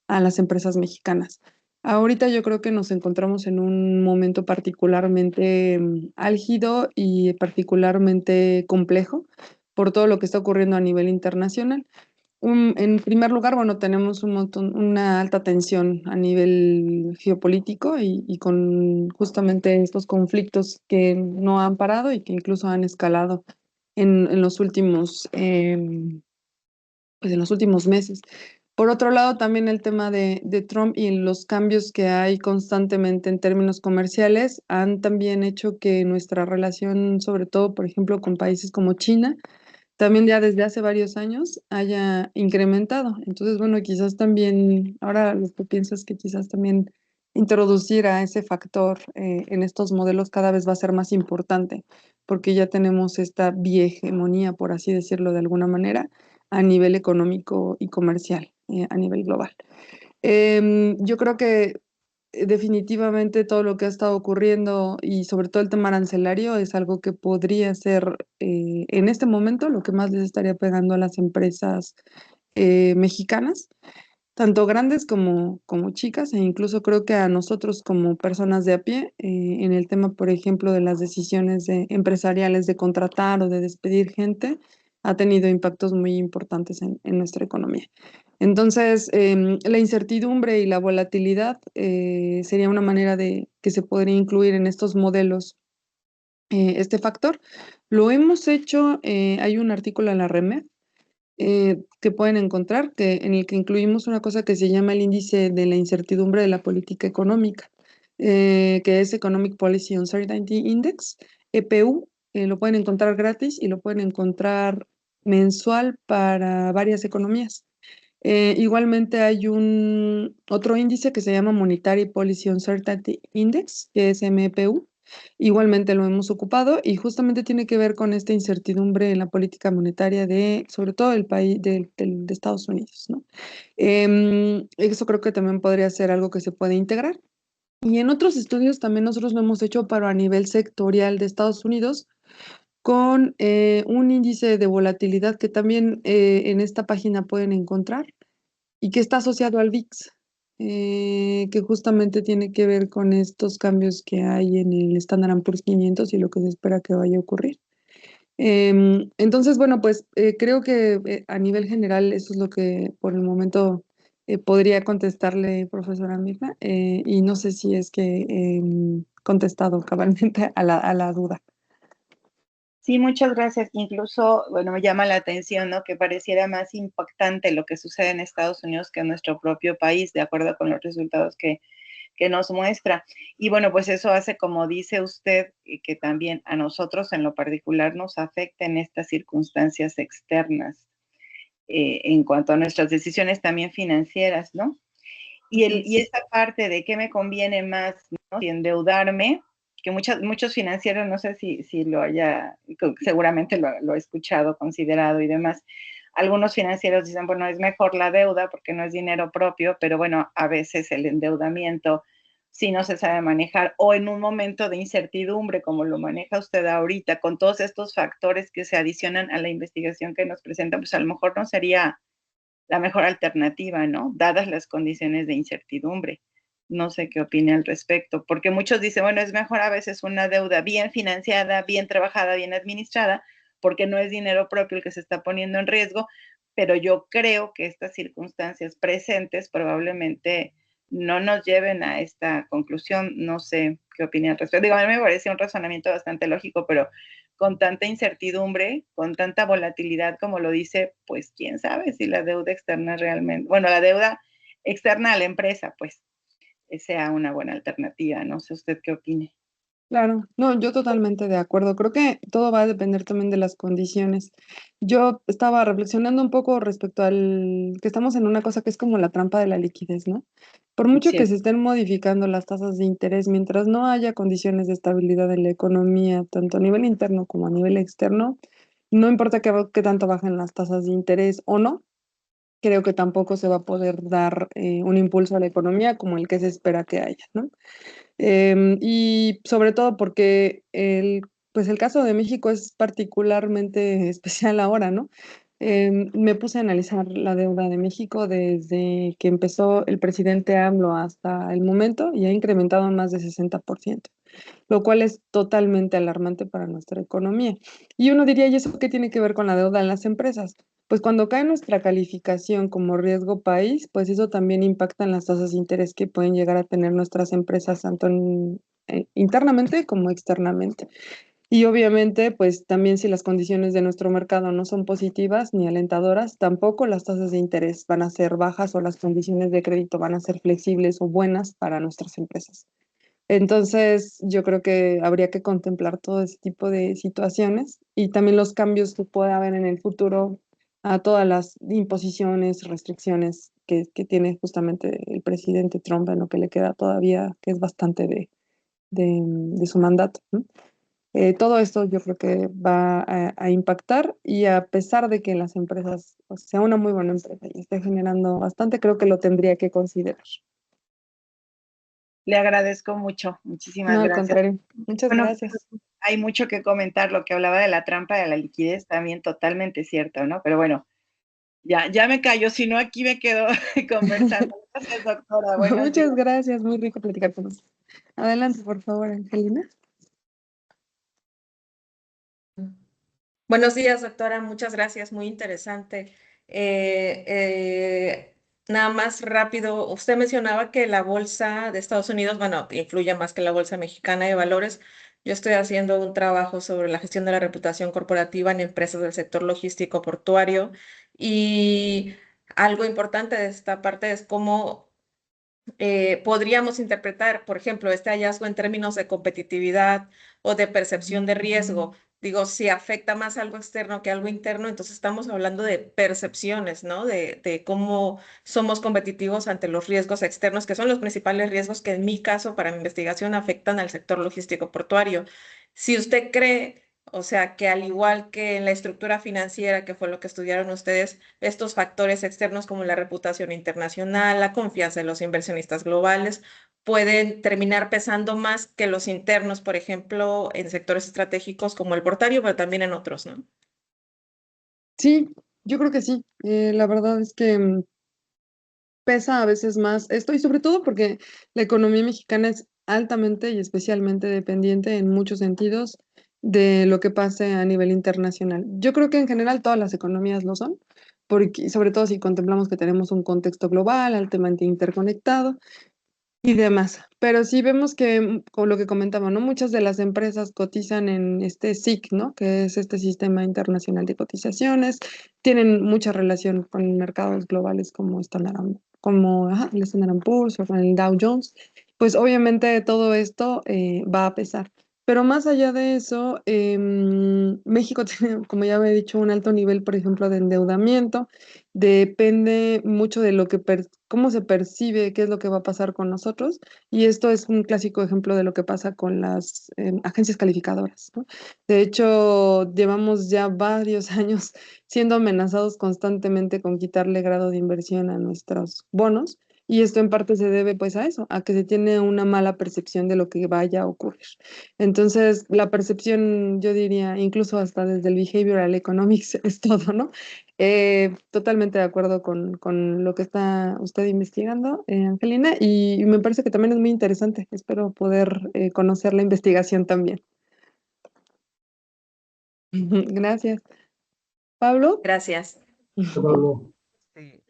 a las empresas mexicanas. Ahorita yo creo que nos encontramos en un momento particularmente álgido y particularmente complejo por todo lo que está ocurriendo a nivel internacional. En primer lugar, bueno, tenemos una alta tensión a nivel geopolítico y con justamente estos conflictos que no han parado y que incluso han escalado en los últimos, pues en los últimos meses. Por otro lado, también el tema de Trump y los cambios que hay constantemente en términos comerciales han también hecho que nuestra relación, sobre todo, por ejemplo, con países como China, también ya desde hace varios años haya incrementado. Entonces, bueno, quizás también, ahora lo que pienso es que quizás también introducir a ese factor en estos modelos cada vez va a ser más importante, porque ya tenemos esta biegemonía, por así decirlo de alguna manera, a nivel económico y comercial, a nivel global. Yo creo que definitivamente todo lo que ha estado ocurriendo y sobre todo el tema arancelario es algo que podría ser en este momento lo que más les estaría pegando a las empresas mexicanas, tanto grandes como chicas, e incluso creo que a nosotros como personas de a pie, en el tema, por ejemplo, de las decisiones empresariales de contratar o de despedir gente, ha tenido impactos muy importantes en nuestra economía. Entonces, la incertidumbre y la volatilidad sería una manera de que se podría incluir en estos modelos este factor. Lo hemos hecho, hay un artículo en la REMEF que pueden encontrar, en el que incluimos una cosa que se llama el índice de la incertidumbre de la política económica, que es Economic Policy Uncertainty Index, EPU. Lo pueden encontrar gratis y lo pueden encontrar mensual para varias economías. Igualmente hay otro índice que se llama Monetary Policy Uncertainty Index, que es MEPU. Igualmente lo hemos ocupado y justamente tiene que ver con esta incertidumbre en la política monetaria de, sobre todo el país de Estados Unidos, ¿no? Eso creo que también podría ser algo que se puede integrar. Y en otros estudios también nosotros lo hemos hecho, pero a nivel sectorial de Estados Unidos, con un índice de volatilidad que también en esta página pueden encontrar y que está asociado al VIX, que justamente tiene que ver con estos cambios que hay en el Standard Poor's 500 y lo que se espera que vaya a ocurrir. Entonces, bueno, pues creo que a nivel general eso es lo que por el momento podría contestarle, profesora Mirna, y no sé si es que contestado cabalmente a la duda. Sí, muchas gracias. Incluso, bueno, me llama la atención, ¿no? Que pareciera más impactante lo que sucede en Estados Unidos que en nuestro propio país, de acuerdo con los resultados que nos muestra. Y bueno, pues eso hace, como dice usted, que también a nosotros en lo particular nos afecten estas circunstancias externas en cuanto a nuestras decisiones también financieras, ¿no? Y esta parte de qué me conviene más, ¿no? Si endeudarme, que muchos financieros, no sé si lo haya, seguramente lo he escuchado, considerado y demás. Algunos financieros dicen, bueno, es mejor la deuda porque no es dinero propio, pero bueno, a veces el endeudamiento si no se sabe manejar o en un momento de incertidumbre como lo maneja usted ahorita, con todos estos factores que se adicionan a la investigación que nos presenta, pues a lo mejor no sería la mejor alternativa, ¿no? Dadas las condiciones de incertidumbre. No sé qué opine al respecto, porque muchos dicen, bueno, es mejor a veces una deuda bien financiada, bien trabajada, bien administrada, porque no es dinero propio el que se está poniendo en riesgo, pero yo creo que estas circunstancias presentes probablemente no nos lleven a esta conclusión. No sé qué opina al respecto. Digo, a mí me parece un razonamiento bastante lógico, pero con tanta incertidumbre, con tanta volatilidad como lo dice, pues quién sabe si la deuda externa realmente, bueno, la deuda externa a la empresa, pues sea una buena alternativa. No sé usted qué opine. Claro, no, yo totalmente de acuerdo. Creo que todo va a depender también de las condiciones. Yo estaba reflexionando un poco respecto al que estamos en una cosa que es como la trampa de la liquidez, ¿no? Por mucho que Cierto. se estén modificando las tasas de interés, mientras no haya condiciones de estabilidad en la economía, tanto a nivel interno como a nivel externo, no importa qué tanto bajen las tasas de interés o no, creo que tampoco se va a poder dar un impulso a la economía como el que se espera que haya, ¿no? Y sobre todo porque pues el caso de México es particularmente especial ahora, ¿no? Me puse a analizar la deuda de México desde que empezó el presidente AMLO hasta el momento y ha incrementado en más de 60%, lo cual es totalmente alarmante para nuestra economía. Y uno diría, ¿y eso qué tiene que ver con la deuda en las empresas? Pues cuando cae nuestra calificación como riesgo país, pues eso también impacta en las tasas de interés que pueden llegar a tener nuestras empresas, tanto internamente como externamente. Y obviamente, pues también si las condiciones de nuestro mercado no son positivas ni alentadoras, tampoco las tasas de interés van a ser bajas o las condiciones de crédito van a ser flexibles o buenas para nuestras empresas. Entonces, yo creo que habría que contemplar todo ese tipo de situaciones y también los cambios que pueda haber en el futuro a todas las imposiciones, restricciones que tiene justamente el presidente Trump en lo que le queda todavía, que es bastante de su mandato, ¿no? Todo esto yo creo que va a impactar y a pesar de que las empresas pues, sea una muy buena empresa y esté generando bastante, creo que lo tendría que considerar. Le agradezco mucho, muchísimas No, al gracias. contrario. Muchas Bueno, gracias. hay mucho que comentar, lo que hablaba de la trampa de la liquidez, también totalmente cierto, ¿no? Pero bueno, ya me callo, si no aquí me quedo conversando. Gracias, doctora. Buenos días. Muchas gracias, muy rico platicar con usted. Adelante, por favor, Angelina. Buenos días, doctora. Muchas gracias. Muy interesante. Nada más rápido, usted mencionaba que la bolsa de Estados Unidos, bueno, influye más que la bolsa mexicana de valores. Yo estoy haciendo un trabajo sobre la gestión de la reputación corporativa en empresas del sector logístico portuario y algo importante de esta parte es cómo podríamos interpretar, por ejemplo, este hallazgo en términos de competitividad o de percepción de riesgo. Digo, si afecta más algo externo que algo interno, entonces estamos hablando de percepciones, ¿no? De cómo somos competitivos ante los riesgos externos, que son los principales riesgos que en mi caso, para mi investigación, afectan al sector logístico portuario. Si usted cree, o sea, que al igual que en la estructura financiera, que fue lo que estudiaron ustedes, estos factores externos como la reputación internacional, la confianza de los inversionistas globales, pueden terminar pesando más que los internos, por ejemplo, en sectores estratégicos como el portario, pero también en otros, ¿no? Sí, yo creo que sí. La verdad es que pesa a veces más esto y sobre todo porque la economía mexicana es altamente y especialmente dependiente en muchos sentidos de lo que pase a nivel internacional. Yo creo que en general todas las economías lo son, porque sobre todo si contemplamos que tenemos un contexto global, altamente interconectado y demás. Pero sí vemos que, con lo que comentaba, ¿no? Muchas de las empresas cotizan en este SIC, ¿no? Que es este Sistema Internacional de Cotizaciones. Tienen mucha relación con mercados globales como como el Standard Poor's o con el Dow Jones. Pues obviamente todo esto va a pesar. Pero más allá de eso, México tiene, como ya he dicho, un alto nivel, por ejemplo, de endeudamiento. Depende mucho de cómo se percibe, qué es lo que va a pasar con nosotros. Y esto es un clásico ejemplo de lo que pasa con las agencias calificadoras, ¿no? De hecho, llevamos ya varios años siendo amenazados constantemente con quitarle grado de inversión a nuestros bonos. Y esto en parte se debe pues a eso, a que se tiene una mala percepción de lo que vaya a ocurrir. Entonces, la percepción, yo diría, incluso hasta desde el behavioral economics es todo, ¿no? Totalmente de acuerdo con lo que está usted investigando, Angelina, y me parece que también es muy interesante. Espero poder conocer la investigación también. Gracias. Pablo. Gracias. Pablo. Sí,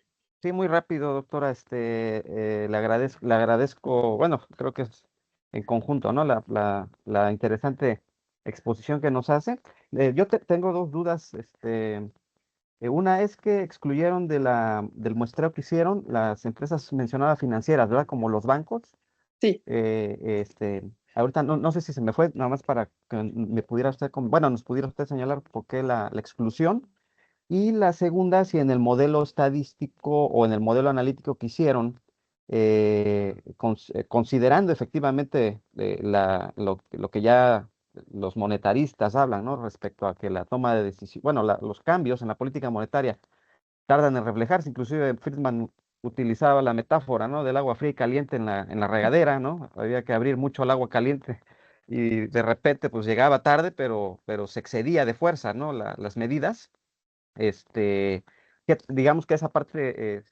sí, muy rápido, doctora. Le agradezco, bueno, creo que es en conjunto, ¿no? La interesante exposición que nos hace. Tengo dos dudas. Una es que excluyeron del muestreo que hicieron las empresas mencionadas financieras, ¿verdad? Como los bancos. Sí. Ahorita no sé si se me fue, nada más para que me pudiera usted, bueno, nos pudiera usted señalar por qué la exclusión. Y la segunda, si en el modelo estadístico o en el modelo analítico que hicieron, considerando efectivamente lo que ya los monetaristas hablan, ¿no? Respecto a que la toma de decisión, bueno, los cambios en la política monetaria tardan en reflejarse, inclusive Friedman utilizaba la metáfora, ¿no? Del agua fría y caliente en la regadera, ¿no? Había que abrir mucho el agua caliente y de repente pues llegaba tarde, pero se excedía de fuerza, ¿no? Las medidas. Este, digamos que esa parte,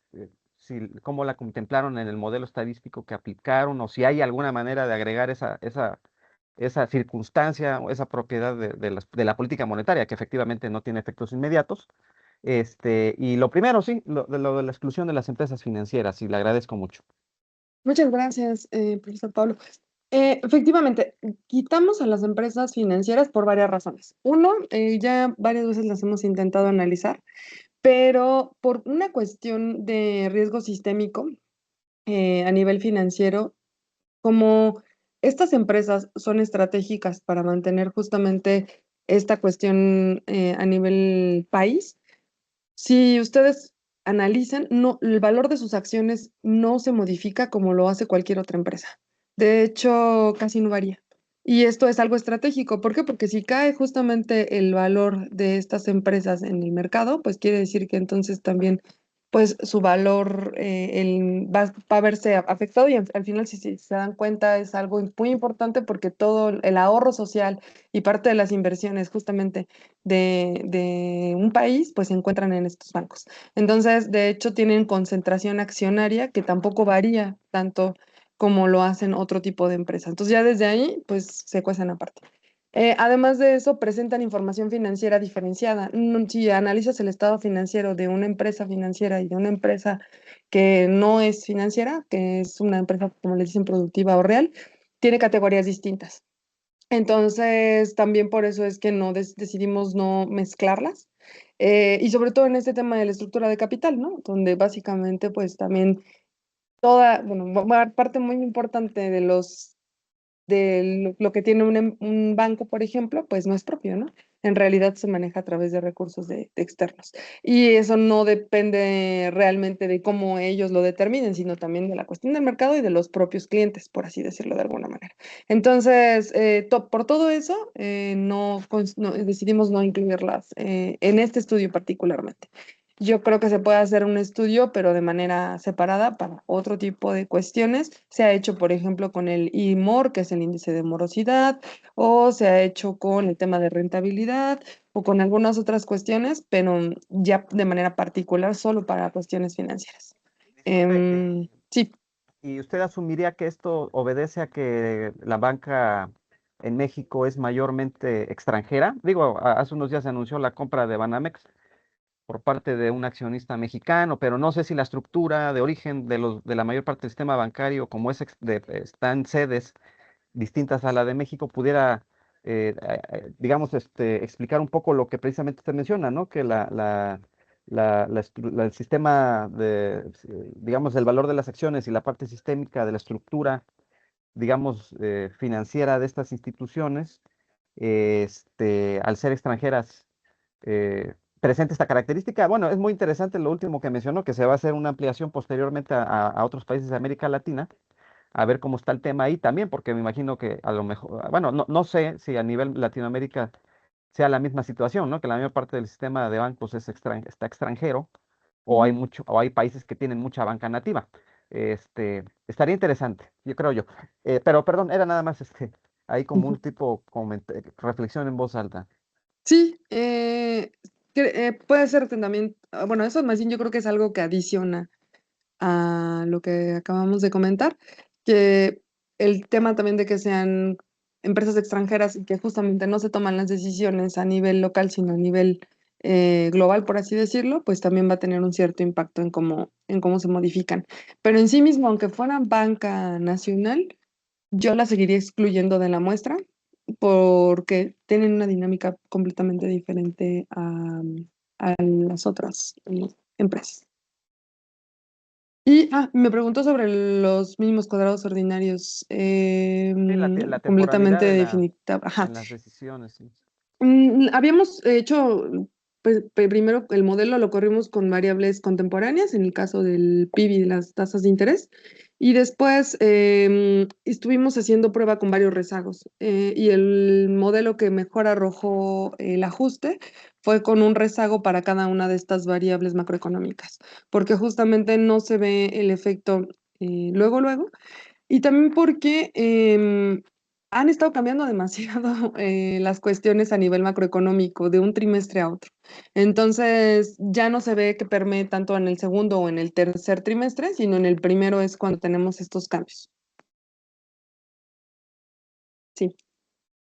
si, cómo la contemplaron en el modelo estadístico que aplicaron, o si hay alguna manera de agregar esa circunstancia o esa propiedad de la política monetaria, que efectivamente no tiene efectos inmediatos. Y lo primero, sí, lo de la exclusión de las empresas financieras, y le agradezco mucho. Muchas gracias, profesor Pablo. Efectivamente, quitamos a las empresas financieras por varias razones. Uno, ya varias veces las hemos intentado analizar, pero por una cuestión de riesgo sistémico a nivel financiero, como estas empresas son estratégicas para mantener justamente esta cuestión a nivel país, si ustedes analizan, no, el valor de sus acciones no se modifica como lo hace cualquier otra empresa. De hecho, casi no varía. Y esto es algo estratégico. ¿Por qué? Porque si cae justamente el valor de estas empresas en el mercado, pues quiere decir que entonces también pues su valor va a verse afectado y al final si se dan cuenta es algo muy importante porque todo el ahorro social y parte de las inversiones justamente de un país pues se encuentran en estos bancos. Entonces, de hecho, tienen concentración accionaria que tampoco varía tanto como lo hacen otro tipo de empresas. Entonces ya desde ahí, pues se cuecen aparte. Además de eso, presentan información financiera diferenciada. Si analizas el estado financiero de una empresa financiera y de una empresa que no es financiera, que es una empresa, como les dicen, productiva o real, tiene categorías distintas. Entonces, también por eso es que no decidimos no mezclarlas. Y sobre todo en este tema de la estructura de capital, ¿no? Donde básicamente, pues también bueno, parte muy importante de lo que tiene un banco, por ejemplo, pues no es propio, ¿no? En realidad se maneja a través de recursos de externos. Y eso no depende realmente de cómo ellos lo determinen, sino también de la cuestión del mercado y de los propios clientes, por así decirlo de alguna manera. Entonces, por todo eso, decidimos no incluirlas en este estudio particularmente. Yo creo que se puede hacer un estudio, pero de manera separada para otro tipo de cuestiones. Se ha hecho, por ejemplo, con el IMOR, que es el índice de morosidad, o se ha hecho con el tema de rentabilidad, o con algunas otras cuestiones, pero ya de manera particular, solo para cuestiones financieras. Disculpe, Sí. ¿y usted asumiría que esto obedece a que la banca en México es mayormente extranjera? Digo, hace unos días se anunció la compra de Banamex por parte de un accionista mexicano, pero no sé si la estructura de origen de la mayor parte del sistema bancario, como están sedes distintas a la de México, pudiera, digamos, explicar un poco lo que precisamente usted menciona, ¿no? Que el sistema digamos, el valor de las acciones y la parte sistémica de la estructura, digamos, financiera de estas instituciones, al ser extranjeras, presenta esta característica. Bueno, es muy interesante lo último que mencionó, que se va a hacer una ampliación posteriormente a otros países de América Latina, a ver cómo está el tema ahí también, porque me imagino que a lo mejor, bueno, no sé si a nivel Latinoamérica sea la misma situación, ¿no? Que la mayor parte del sistema de bancos está extranjero, Ujú. o hay países que tienen mucha banca nativa. Estaría interesante, yo creo yo. Pero perdón, era nada más ahí como un tipo reflexión en voz alta. Sí, puede ser que también, bueno, eso más bien yo creo que es algo que adiciona a lo que acabamos de comentar, que el tema también de que sean empresas extranjeras y que justamente no se toman las decisiones a nivel local, sino a nivel global, por así decirlo, pues también va a tener un cierto impacto en cómo se modifican. Pero en sí mismo, aunque fueran banca nacional, yo la seguiría excluyendo de la muestra porque tienen una dinámica completamente diferente a las otras empresas. Y me preguntó sobre los mínimos cuadrados ordinarios, Sí, la completamente temporalidad definitiva. Ajá. en las decisiones, sí. Habíamos hecho, pues, primero el modelo lo corrimos con variables contemporáneas, en el caso del PIB y de las tasas de interés, y después estuvimos haciendo prueba con varios rezagos, y el modelo que mejor arrojó el ajuste fue con un rezago para cada una de estas variables macroeconómicas, porque justamente no se ve el efecto luego, y también porque han estado cambiando demasiado las cuestiones a nivel macroeconómico de un trimestre a otro. Entonces, ya no se ve que permee tanto en el segundo o en el tercer trimestre, sino en el primero es cuando tenemos estos cambios. Sí.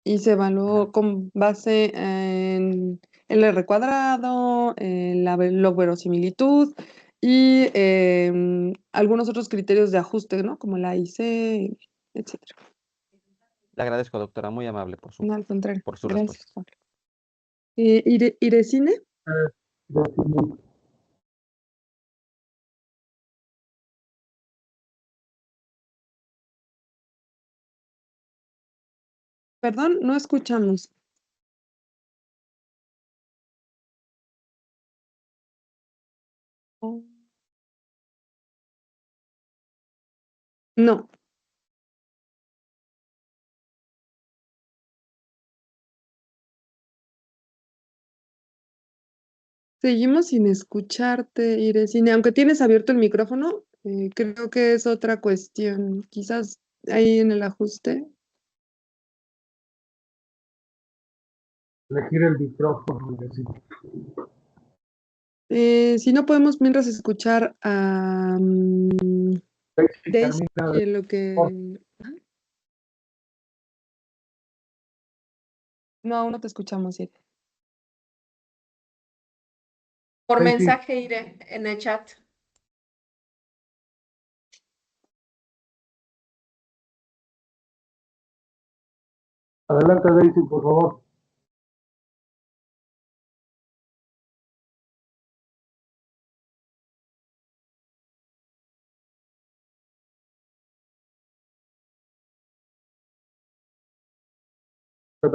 Y se Ajá. evaluó con base en el R cuadrado, en la log-verosimilitud y algunos otros criterios de ajuste, ¿no? Como la IC, etcétera. Le agradezco, doctora, muy amable No, al contrario. por sus Gracias, respuestas. Juan. Irecine, Decimos, perdón, no escuchamos. Oh. No, Seguimos sin escucharte, Iresine. Aunque tienes abierto el micrófono, creo que es otra cuestión. Quizás ahí en el ajuste. Elegir el micrófono y decir, Si no podemos mientras escuchar a Daisy Daisy termina de... en lo que... No, aún no te escuchamos, Ire. Por Daisy, mensaje iré en el chat. adelante Daisy, por favor. Creo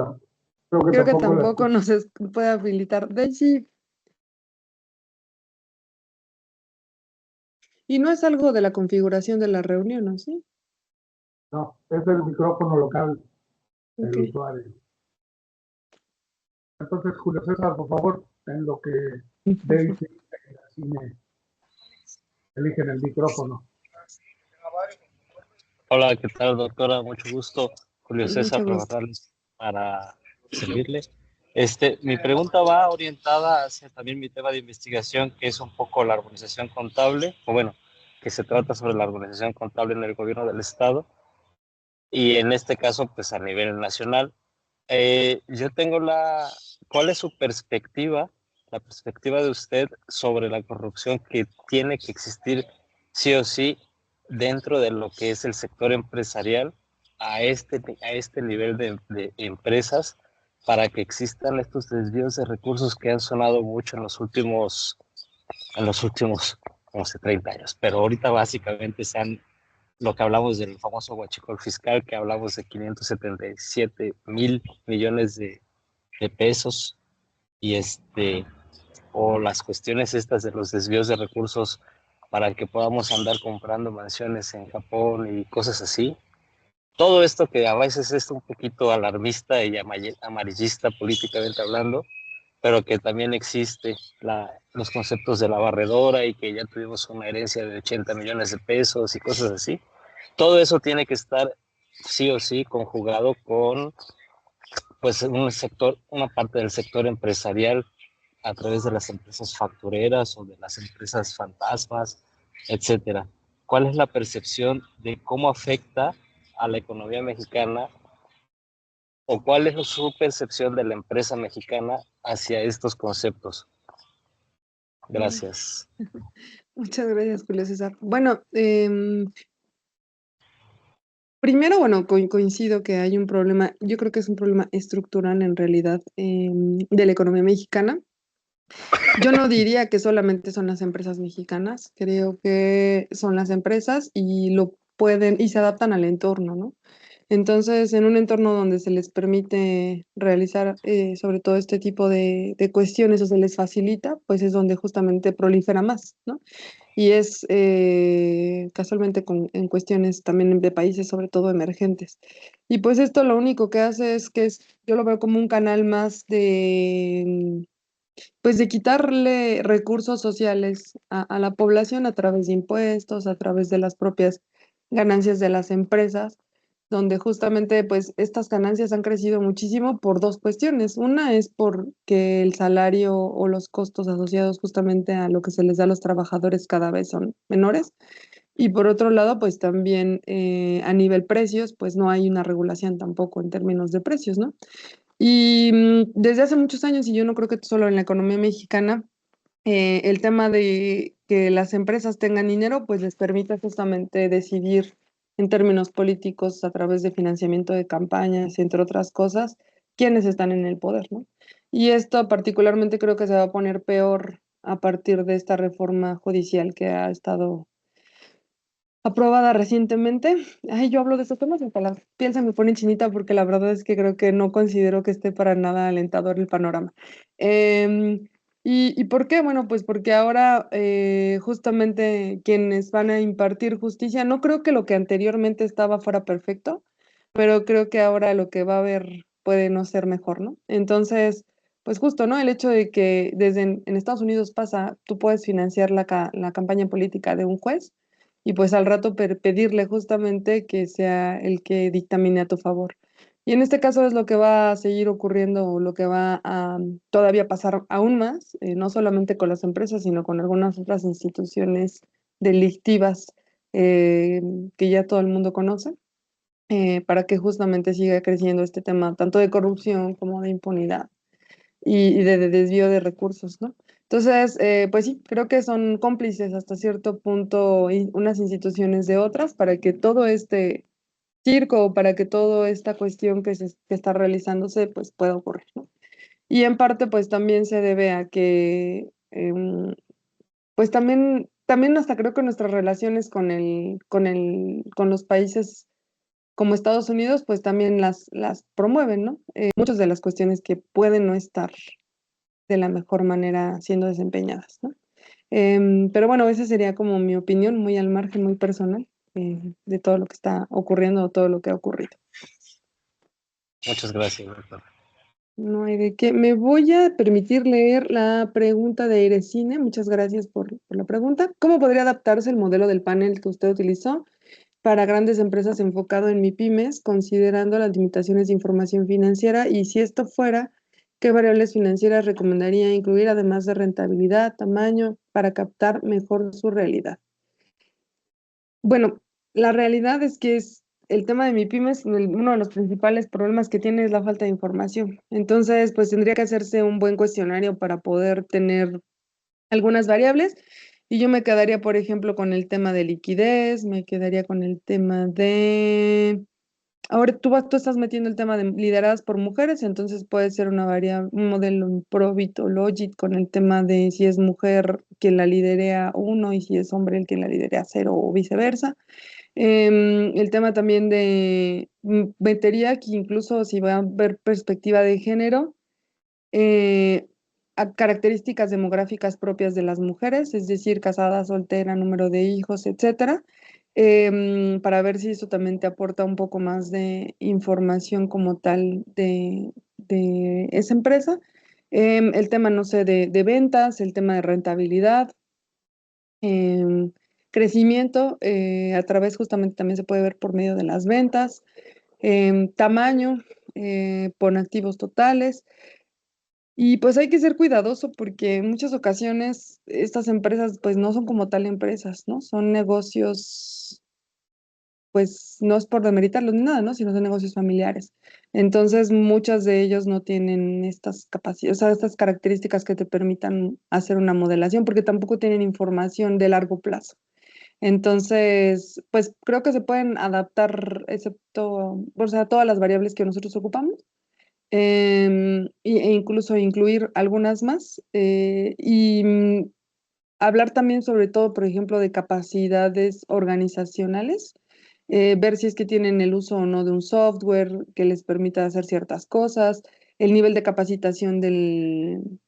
que Creo que tampoco la tampoco nos puede habilitar. Daisy, y no es algo de la configuración de la reunión, ¿no? ¿Sí? no, es el micrófono local del Ok. usuario. Entonces, Julio César, por favor, en lo que Daisy y la cine eligen el micrófono. Hola, ¿qué tal, doctora? Mucho gusto. Julio César Mucho gusto. Fernández para servirle. Mi pregunta va orientada hacia también mi tema de investigación, que es un poco la armonización contable, o bueno, que se trata sobre la armonización contable en el gobierno del Estado, y en este caso, pues a nivel nacional. Yo tengo ¿cuál es su perspectiva, la perspectiva de usted sobre la corrupción que tiene que existir sí o sí dentro de lo que es el sector empresarial a este nivel de empresas para que existan estos desvíos de recursos que han sonado mucho en los últimos, no sé, 30 años? Pero ahorita básicamente lo que hablamos del famoso huachicol fiscal, que hablamos de 577,000 millones de pesos, y o las cuestiones estas de los desvíos de recursos para que podamos andar comprando mansiones en Japón y cosas así. Todo esto que a veces es un poquito alarmista y amarillista políticamente hablando, pero que también existe los conceptos de la barredora y que ya tuvimos una herencia de 80 millones de pesos y cosas así. Todo eso tiene que estar sí o sí conjugado con pues una parte del sector empresarial a través de las empresas factureras o de las empresas fantasmas, etcétera. ¿Cuál es la percepción de cómo afecta a la economía mexicana o cuál es su percepción de la empresa mexicana hacia estos conceptos? Gracias. Muchas gracias, Julio César. Bueno, primero, bueno, coincido que hay un problema, yo creo que es un problema estructural en realidad de la economía mexicana. Yo no diría que solamente son las empresas mexicanas, creo que son las empresas y lo pueden y se adaptan al entorno, ¿no? Entonces, en un entorno donde se les permite realizar sobre todo este tipo de cuestiones o se les facilita, pues es donde justamente prolifera más, ¿no? Y es casualmente en cuestiones también de países, sobre todo emergentes. Y pues esto lo único que hace es que yo lo veo como un canal más pues de quitarle recursos sociales a la población a través de impuestos, a través de las propias ganancias de las empresas, donde justamente pues estas ganancias han crecido muchísimo por dos cuestiones. Una es porque el salario o los costos asociados justamente a lo que se les da a los trabajadores cada vez son menores. Y por otro lado, pues también a nivel precios, pues no hay una regulación tampoco en términos de precios, ¿no? Y desde hace muchos años, y yo no creo que solo en la economía mexicana, el tema de que las empresas tengan dinero, pues les permite justamente decidir en términos políticos a través de financiamiento de campañas, entre otras cosas, quiénes están en el poder, ¿no? Y esto particularmente creo que se va a poner peor a partir de esta reforma judicial que ha estado aprobada recientemente. Ay, yo hablo de estos temas y hasta la piel se me pone chinita porque la verdad es que creo que no considero que esté para nada alentador el panorama. Em, ¿Y por qué? Bueno, pues porque ahora justamente quienes van a impartir justicia, no creo que lo que anteriormente estaba fuera perfecto, pero creo que ahora lo que va a haber puede no ser mejor, ¿no? Entonces, pues justo, ¿no? El hecho de que desde en Estados Unidos pasa, tú puedes financiar la campaña política de un juez y pues al rato pedirle justamente que sea el que dictamine a tu favor. Y en este caso es lo que va a seguir ocurriendo o lo que va a todavía pasar aún más, no solamente con las empresas, sino con algunas otras instituciones delictivas eh, que ya todo el mundo conoce, para que justamente siga creciendo este tema tanto de corrupción como de impunidad y de desvío de recursos, ¿no? Entonces, pues sí, creo que son cómplices hasta cierto punto unas instituciones de otras para que todo este circo, para que toda esta cuestión que está realizándose, pues pueda ocurrir, ¿no? Y en parte, pues también se debe a que, pues también hasta creo que nuestras relaciones con los países como Estados Unidos, pues también las promueven, ¿no? Muchas de las cuestiones que pueden no estar de la mejor manera siendo desempeñadas, ¿no? Pero bueno, esa sería como mi opinión, muy al margen, muy personal, de todo lo que está ocurriendo o todo lo que ha ocurrido. Muchas gracias, doctor. No hay de qué. Me voy a permitir leer la pregunta de Iresine. Muchas gracias por la pregunta. ¿Cómo podría adaptarse el modelo del panel que usted utilizó para grandes empresas enfocado en MIPYMES, considerando las limitaciones de información financiera? Y si esto fuera, ¿qué variables financieras recomendaría incluir, además de rentabilidad, tamaño, para captar mejor su realidad? Bueno, la realidad es que el tema de MIPYMES, uno de los principales problemas que tiene es la falta de información. Entonces, pues tendría que hacerse un buen cuestionario para poder tener algunas variables. Y yo me quedaría, por ejemplo, con el tema de liquidez, me quedaría con el tema de... Ahora tú estás metiendo el tema de lideradas por mujeres, entonces puede ser una variable, un modelo en Probit o Logit con el tema de si es mujer quien la lidere a 1 y si es hombre el quien la lidere a 0 o viceversa. El tema también de metería que incluso si va a haber perspectiva de género, eh, a características demográficas propias de las mujeres, es decir, casada, soltera, número de hijos, etcétera, para ver si eso también te aporta un poco más de información como tal de esa empresa. El tema, no sé, de ventas, el tema de rentabilidad, em, crecimiento, a través justamente también se puede ver por medio de las ventas, tamaño, por activos totales. Y pues hay que ser cuidadoso porque en muchas ocasiones estas empresas pues no son como tal empresas, ¿no? Son negocios, pues no es por demeritarlos ni nada, ¿no? Sino son negocios familiares. Entonces muchas de ellos no tienen estas capacidades, o sea, estas características que te permitan hacer una modelación porque tampoco tienen información de largo plazo. Entonces, pues creo que se pueden adaptar, excepto, o sea, todas las variables que nosotros ocupamos, e incluso incluir algunas más, hablar también sobre todo, por ejemplo, de capacidades organizacionales, ver si es que tienen el uso o no de un software que les permita hacer ciertas cosas, el nivel de capacitación del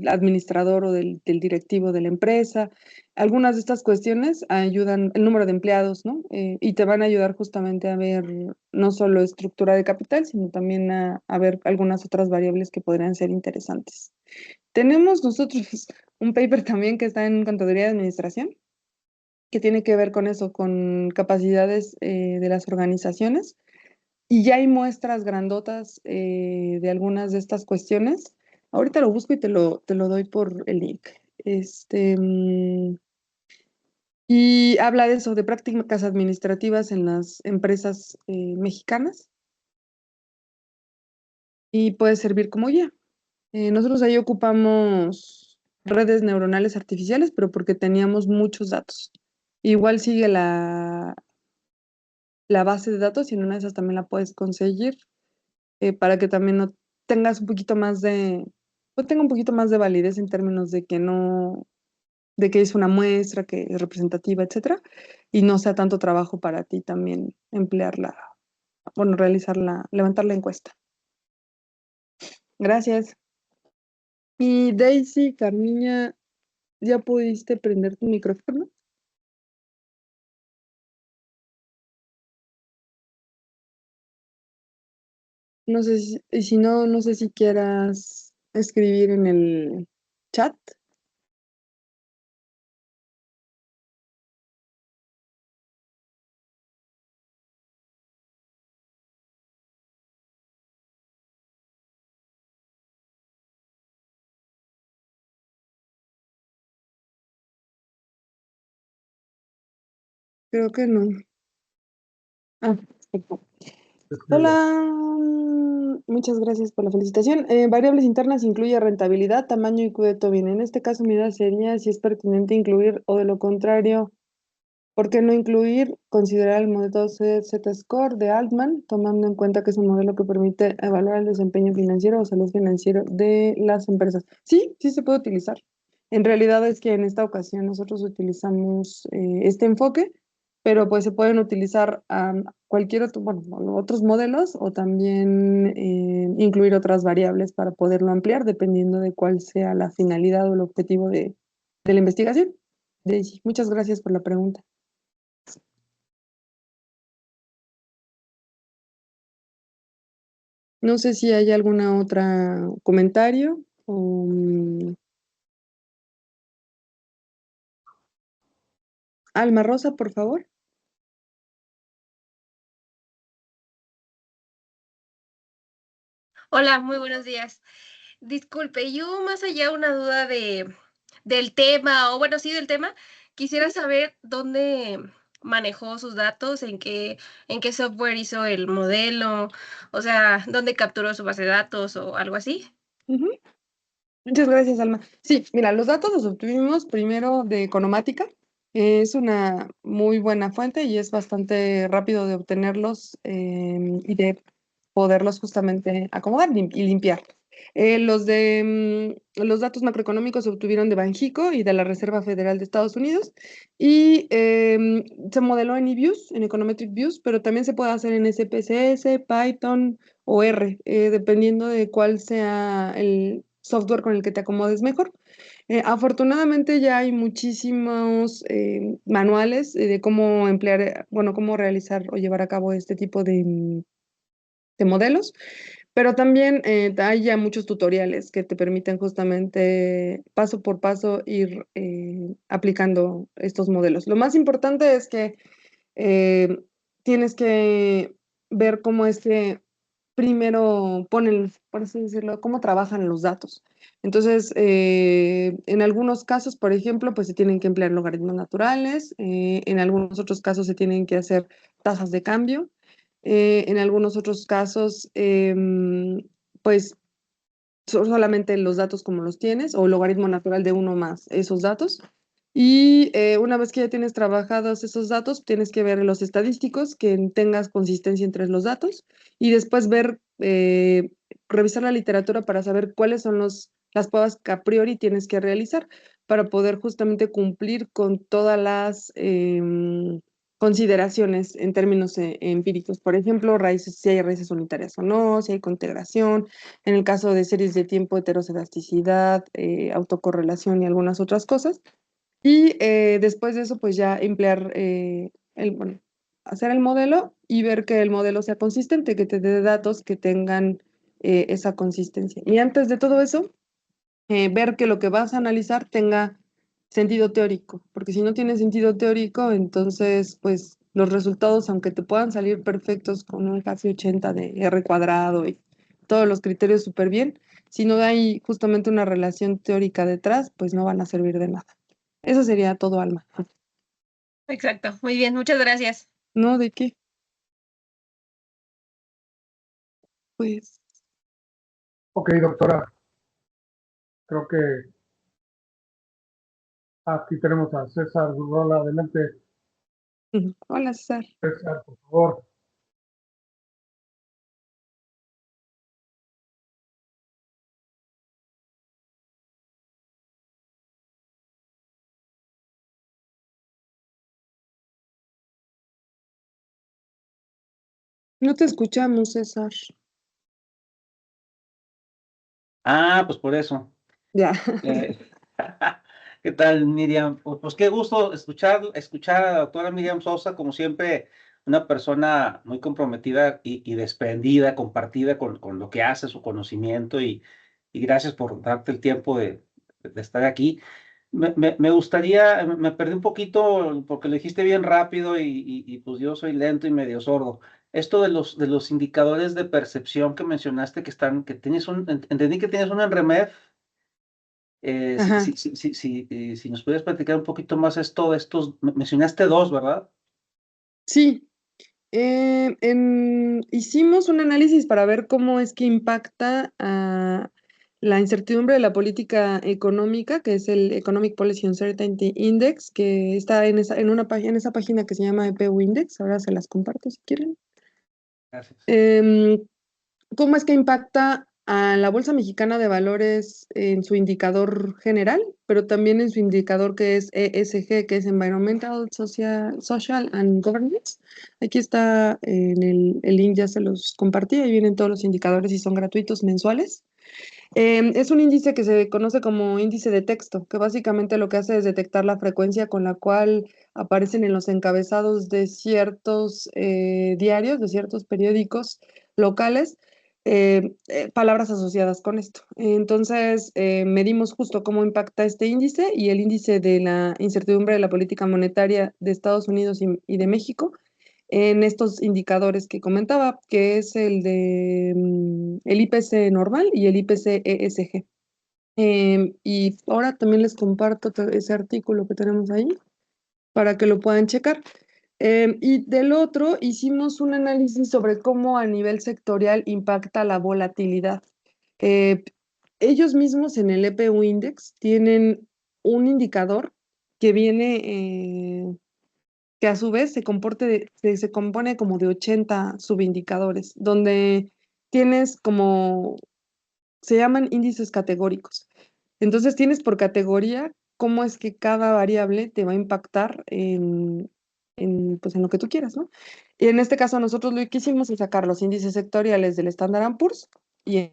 administrador o del directivo de la empresa. Algunas de estas cuestiones ayudan, el número de empleados, ¿no? Y te van a ayudar justamente a ver no solo estructura de capital, sino también a ver algunas otras variables que podrían ser interesantes. Tenemos nosotros un paper también que está en Contaduría de Administración, que tiene que ver con eso, con capacidades de las organizaciones. Y ya hay muestras grandotas de algunas de estas cuestiones. Ahorita lo busco y te lo doy por el link. Y habla de eso, de prácticas administrativas en las empresas mexicanas y puede servir como guía. Nosotros ahí ocupamos redes neuronales artificiales, pero porque teníamos muchos datos. Igual sigue la base de datos y en una de esas también la puedes conseguir, para que también no tengas un poquito más pues tenga un poquito más de validez en términos de que no, de que es una muestra, que es representativa, etcétera, y no sea tanto trabajo para ti también emplearla, bueno, levantar la encuesta. Gracias. Y Daisy, Carmiña, ¿ya pudiste prender tu micrófono? No sé si no sé si quieras escribir en el chat. Creo que no. Ah, perfecto. Hola, muchas gracias por la felicitación. Variables internas incluye rentabilidad, tamaño y cuidado bien. En este caso, mi duda sería si es pertinente incluir o de lo contrario, ¿por qué no incluir, considerar el modelo Z-Score de Altman, tomando en cuenta que es un modelo que permite evaluar el desempeño financiero o salud financiero de las empresas? Sí, sí se puede utilizar. En realidad es que en esta ocasión nosotros utilizamos este enfoque, pero pues se pueden utilizar cualquier otro, bueno, otros modelos o también incluir otras variables para poderlo ampliar dependiendo de cuál sea la finalidad o el objetivo de la investigación. Daisy, muchas gracias por la pregunta. No sé si hay alguna otra comentario o Alma Rosa, por favor. Hola, muy buenos días. Disculpe, yo más allá una duda del tema, o bueno, sí del tema, quisiera saber dónde manejó sus datos, en qué software hizo el modelo, o sea, dónde capturó su base de datos o algo así. Ujú. Muchas gracias, Alma. Sí, mira, los datos los obtuvimos primero de Economática. Es una muy buena fuente y es bastante rápido de obtenerlos y de poderlos justamente acomodar y limpiar. Los datos macroeconómicos se obtuvieron de Banxico y de la Reserva Federal de Estados Unidos y se modeló en eViews, en Econometric Views, pero también se puede hacer en SPSS, Python o R, dependiendo de cuál sea el software con el que te acomodes mejor. Afortunadamente ya hay muchísimos manuales de cómo emplear, bueno, cómo realizar o llevar a cabo este tipo de modelos. Pero también hay ya muchos tutoriales que te permiten justamente paso por paso ir aplicando estos modelos. Lo más importante es que tienes que ver cómo es que primero ponen, por así decirlo, cómo trabajan los datos. Entonces, en algunos casos, por ejemplo, pues se tienen que emplear logaritmos naturales, en algunos otros casos se tienen que hacer tasas de cambio. En algunos otros casos, pues son solamente los datos como los tienes o logaritmo natural de uno más esos datos. Y una vez que ya tienes trabajados esos datos, tienes que ver los estadísticos, que tengas consistencia entre los datos y después ver, revisar la literatura para saber cuáles son las pruebas que a priori tienes que realizar para poder justamente cumplir con todas las consideraciones en términos empíricos. Por ejemplo, raíces, si hay raíces unitarias o no, si hay cointegración, en el caso de series de tiempo, heteroscedasticidad, autocorrelación y algunas otras cosas. Y después de eso, pues ya emplear, bueno, hacer el modelo y ver que el modelo sea consistente, que te dé datos que tengan esa consistencia. Y antes de todo eso, ver que lo que vas a analizar tenga sentido teórico, porque si no tiene sentido teórico, entonces, pues los resultados, aunque te puedan salir perfectos con un casi 80 de R cuadrado y todos los criterios súper bien, si no hay justamente una relación teórica detrás, pues no van a servir de nada. Eso sería todo, Alma. Exacto, muy bien, muchas gracias. ¿No? ¿De qué? Pues, Ok, doctora, creo que aquí tenemos a César Rola. Adelante, hola, César. César, por favor. No te escuchamos, César. Ah, pues por eso. Ya. Eh, ¿Qué tal, Miriam? Pues qué gusto escuchar a la doctora Miriam Sosa, como siempre, una persona muy comprometida y desprendida, compartida con lo que hace, su conocimiento y gracias por darte el tiempo de estar aquí. Me gustaría, me perdí un poquito porque lo dijiste bien rápido y pues yo soy lento y medio sordo. Esto de los indicadores de percepción que mencionaste que tienes entendí que tienes uno en REMEF. Ajá. Si nos pudieras platicar un poquito más esto de estos, mencionaste dos, ¿verdad? Sí, hicimos un análisis para ver cómo es que impacta a la incertidumbre de la política económica, que es el Economic Policy Uncertainty Index, que está en esa página que se llama EPU Index. Ahora se las comparto si quieren. Gracias. ¿Cómo es que impacta a la Bolsa Mexicana de Valores en su indicador general, pero también en su indicador que es ESG, que es Environmental, Social and Governance? Aquí está en el link, ya se los compartí, ahí vienen todos los indicadores y son gratuitos mensuales. Es un índice que se conoce como índice de texto, que básicamente lo que hace es detectar la frecuencia con la cual aparecen en los encabezados de ciertos diarios, de ciertos periódicos locales, palabras asociadas con esto. Entonces, medimos justo cómo impacta este índice y el índice de la incertidumbre de la política monetaria de Estados Unidos y de México en estos indicadores que comentaba, que es el de el IPC normal y el IPC ESG. Y ahora también les comparto ese artículo que tenemos ahí para que lo puedan checar. Y del otro, hicimos un análisis sobre cómo a nivel sectorial impacta la volatilidad. Eh, Ellos mismos en el EPU Index tienen un indicador que viene, que a su vez se compone como de 80 subindicadores, donde tienes como, se llaman índices categóricos. Entonces tienes por categoría cómo es que cada variable te va a impactar pues en lo que tú quieras, ¿no? Y en este caso nosotros lo que hicimos es sacar los índices sectoriales del Standard & Poor's y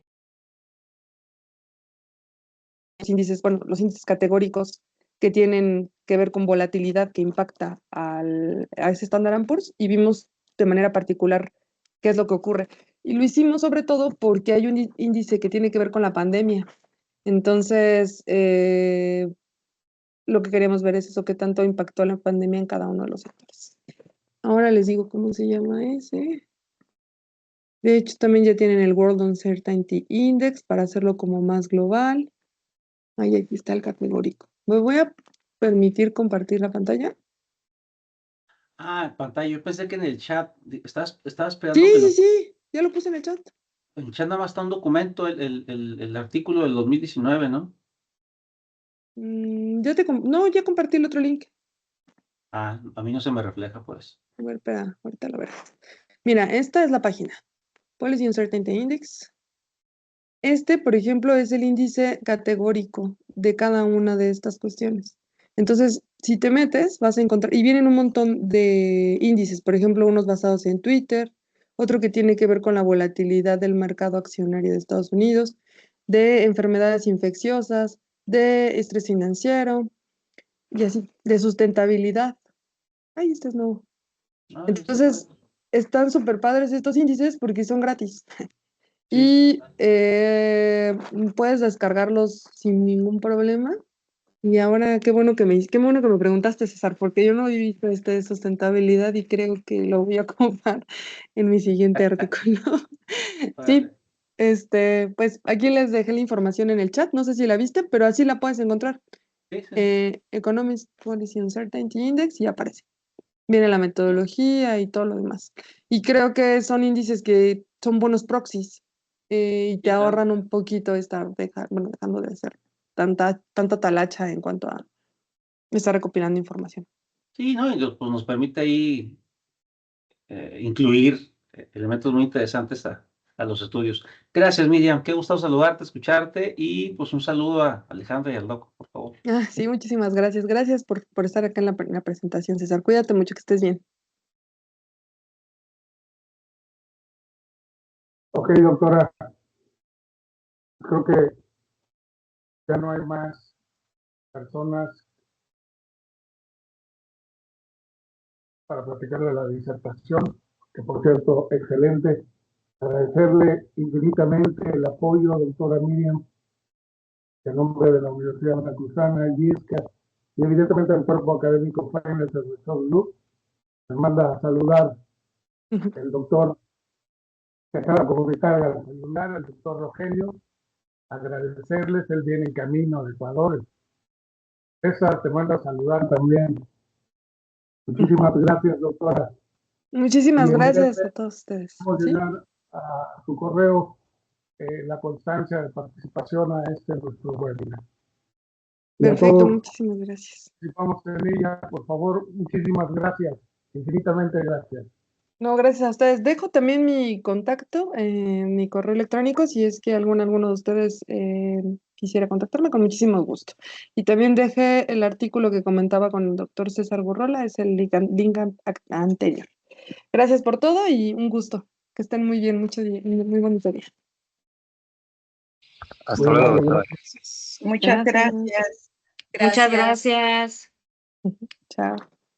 los índices categóricos que tienen que ver con volatilidad que impacta a ese Standard & Poor's y vimos de manera particular qué es lo que ocurre. Y lo hicimos sobre todo porque hay un índice que tiene que ver con la pandemia. Entonces, lo que queríamos ver es eso, qué tanto impactó la pandemia en cada uno de los sectores. Ahora les digo cómo se llama ese. De hecho, también ya tienen el World Uncertainty Index para hacerlo como más global. Ahí aquí está el categórico. Me voy a permitir compartir la pantalla. Ah, en pantalla. Yo pensé que en el chat, estaba esperando Sí, que sí, sí, ya lo puse en el chat. en el chat nada más está un documento, el artículo del 2019, ¿no? No, ya compartí el otro link. Ah, a mí no se me refleja, pues. A ver, espera, ahorita lo verás. Mira, esta es la página. Policy Uncertainty Index. Este, por ejemplo, es el índice categórico de cada una de estas cuestiones. Entonces, si te metes, vas a encontrar, y vienen un montón de índices, por ejemplo, unos basados en Twitter, otro que tiene que ver con la volatilidad del mercado accionario de Estados Unidos, de enfermedades infecciosas, de estrés financiero, y así, de sustentabilidad. Ay, este es nuevo. Ah, Entonces, están súper padres estos índices porque son gratis. sí. Y puedes descargarlos sin ningún problema. Y ahora, qué bueno que me preguntaste, César, porque yo no he visto este de sustentabilidad y creo que lo voy a ocupar en mi siguiente artículo. Sí, Órale. pues aquí les dejé la información en el chat, no sé si la viste, pero así la puedes encontrar. Sí, sí. Economic Policy Uncertainty Index y aparece. Viene la metodología y todo lo demás. Y creo que son índices que son buenos proxies y te Sí, claro. ahorran un poquito dejando de hacer tanta talacha en cuanto a estar recopilando información. Sí, ¿no? Y pues nos permite ahí incluir elementos muy interesantes a los estudios. Gracias, Miriam. Qué gusto saludarte, escucharte y pues un saludo a Alejandra y al Doc, por favor. Sí, muchísimas gracias. Gracias por estar acá en la presentación, César. Cuídate mucho, que estés bien. Ok, doctora, creo que ya no hay más personas para platicar de la disertación, que por cierto, excelente. Agradecerle infinitamente el apoyo, doctora Miriam, en nombre de la Universidad Veracruzana, ISCA, y evidentemente el cuerpo académico FAINES, el rector Luz, me manda a saludar el doctor que acaba de comunicar al celular, el doctor Rogelio, agradecerles, él viene en camino de Ecuador. César te manda a saludar también. Muchísimas gracias, doctora. Muchísimas Y en gracias breve a todos ustedes. vamos a ¿Sí? llegar a su correo la constancia de participación a nuestro webinar. Y a Perfecto, todos muchísimas gracias. participamos en ella, por favor, muchísimas gracias, infinitamente gracias. No, gracias a ustedes. Dejo también mi contacto, mi correo electrónico, si es que alguno de ustedes quisiera contactarme, con muchísimo gusto. Y también dejé el artículo que comentaba con el doctor César Gurrola, es el link anterior. Gracias por todo y un gusto. Que estén muy bien, muy bonito día. Hasta Muy luego, amable, doctora. Muchas gracias. Muchas gracias. Chao.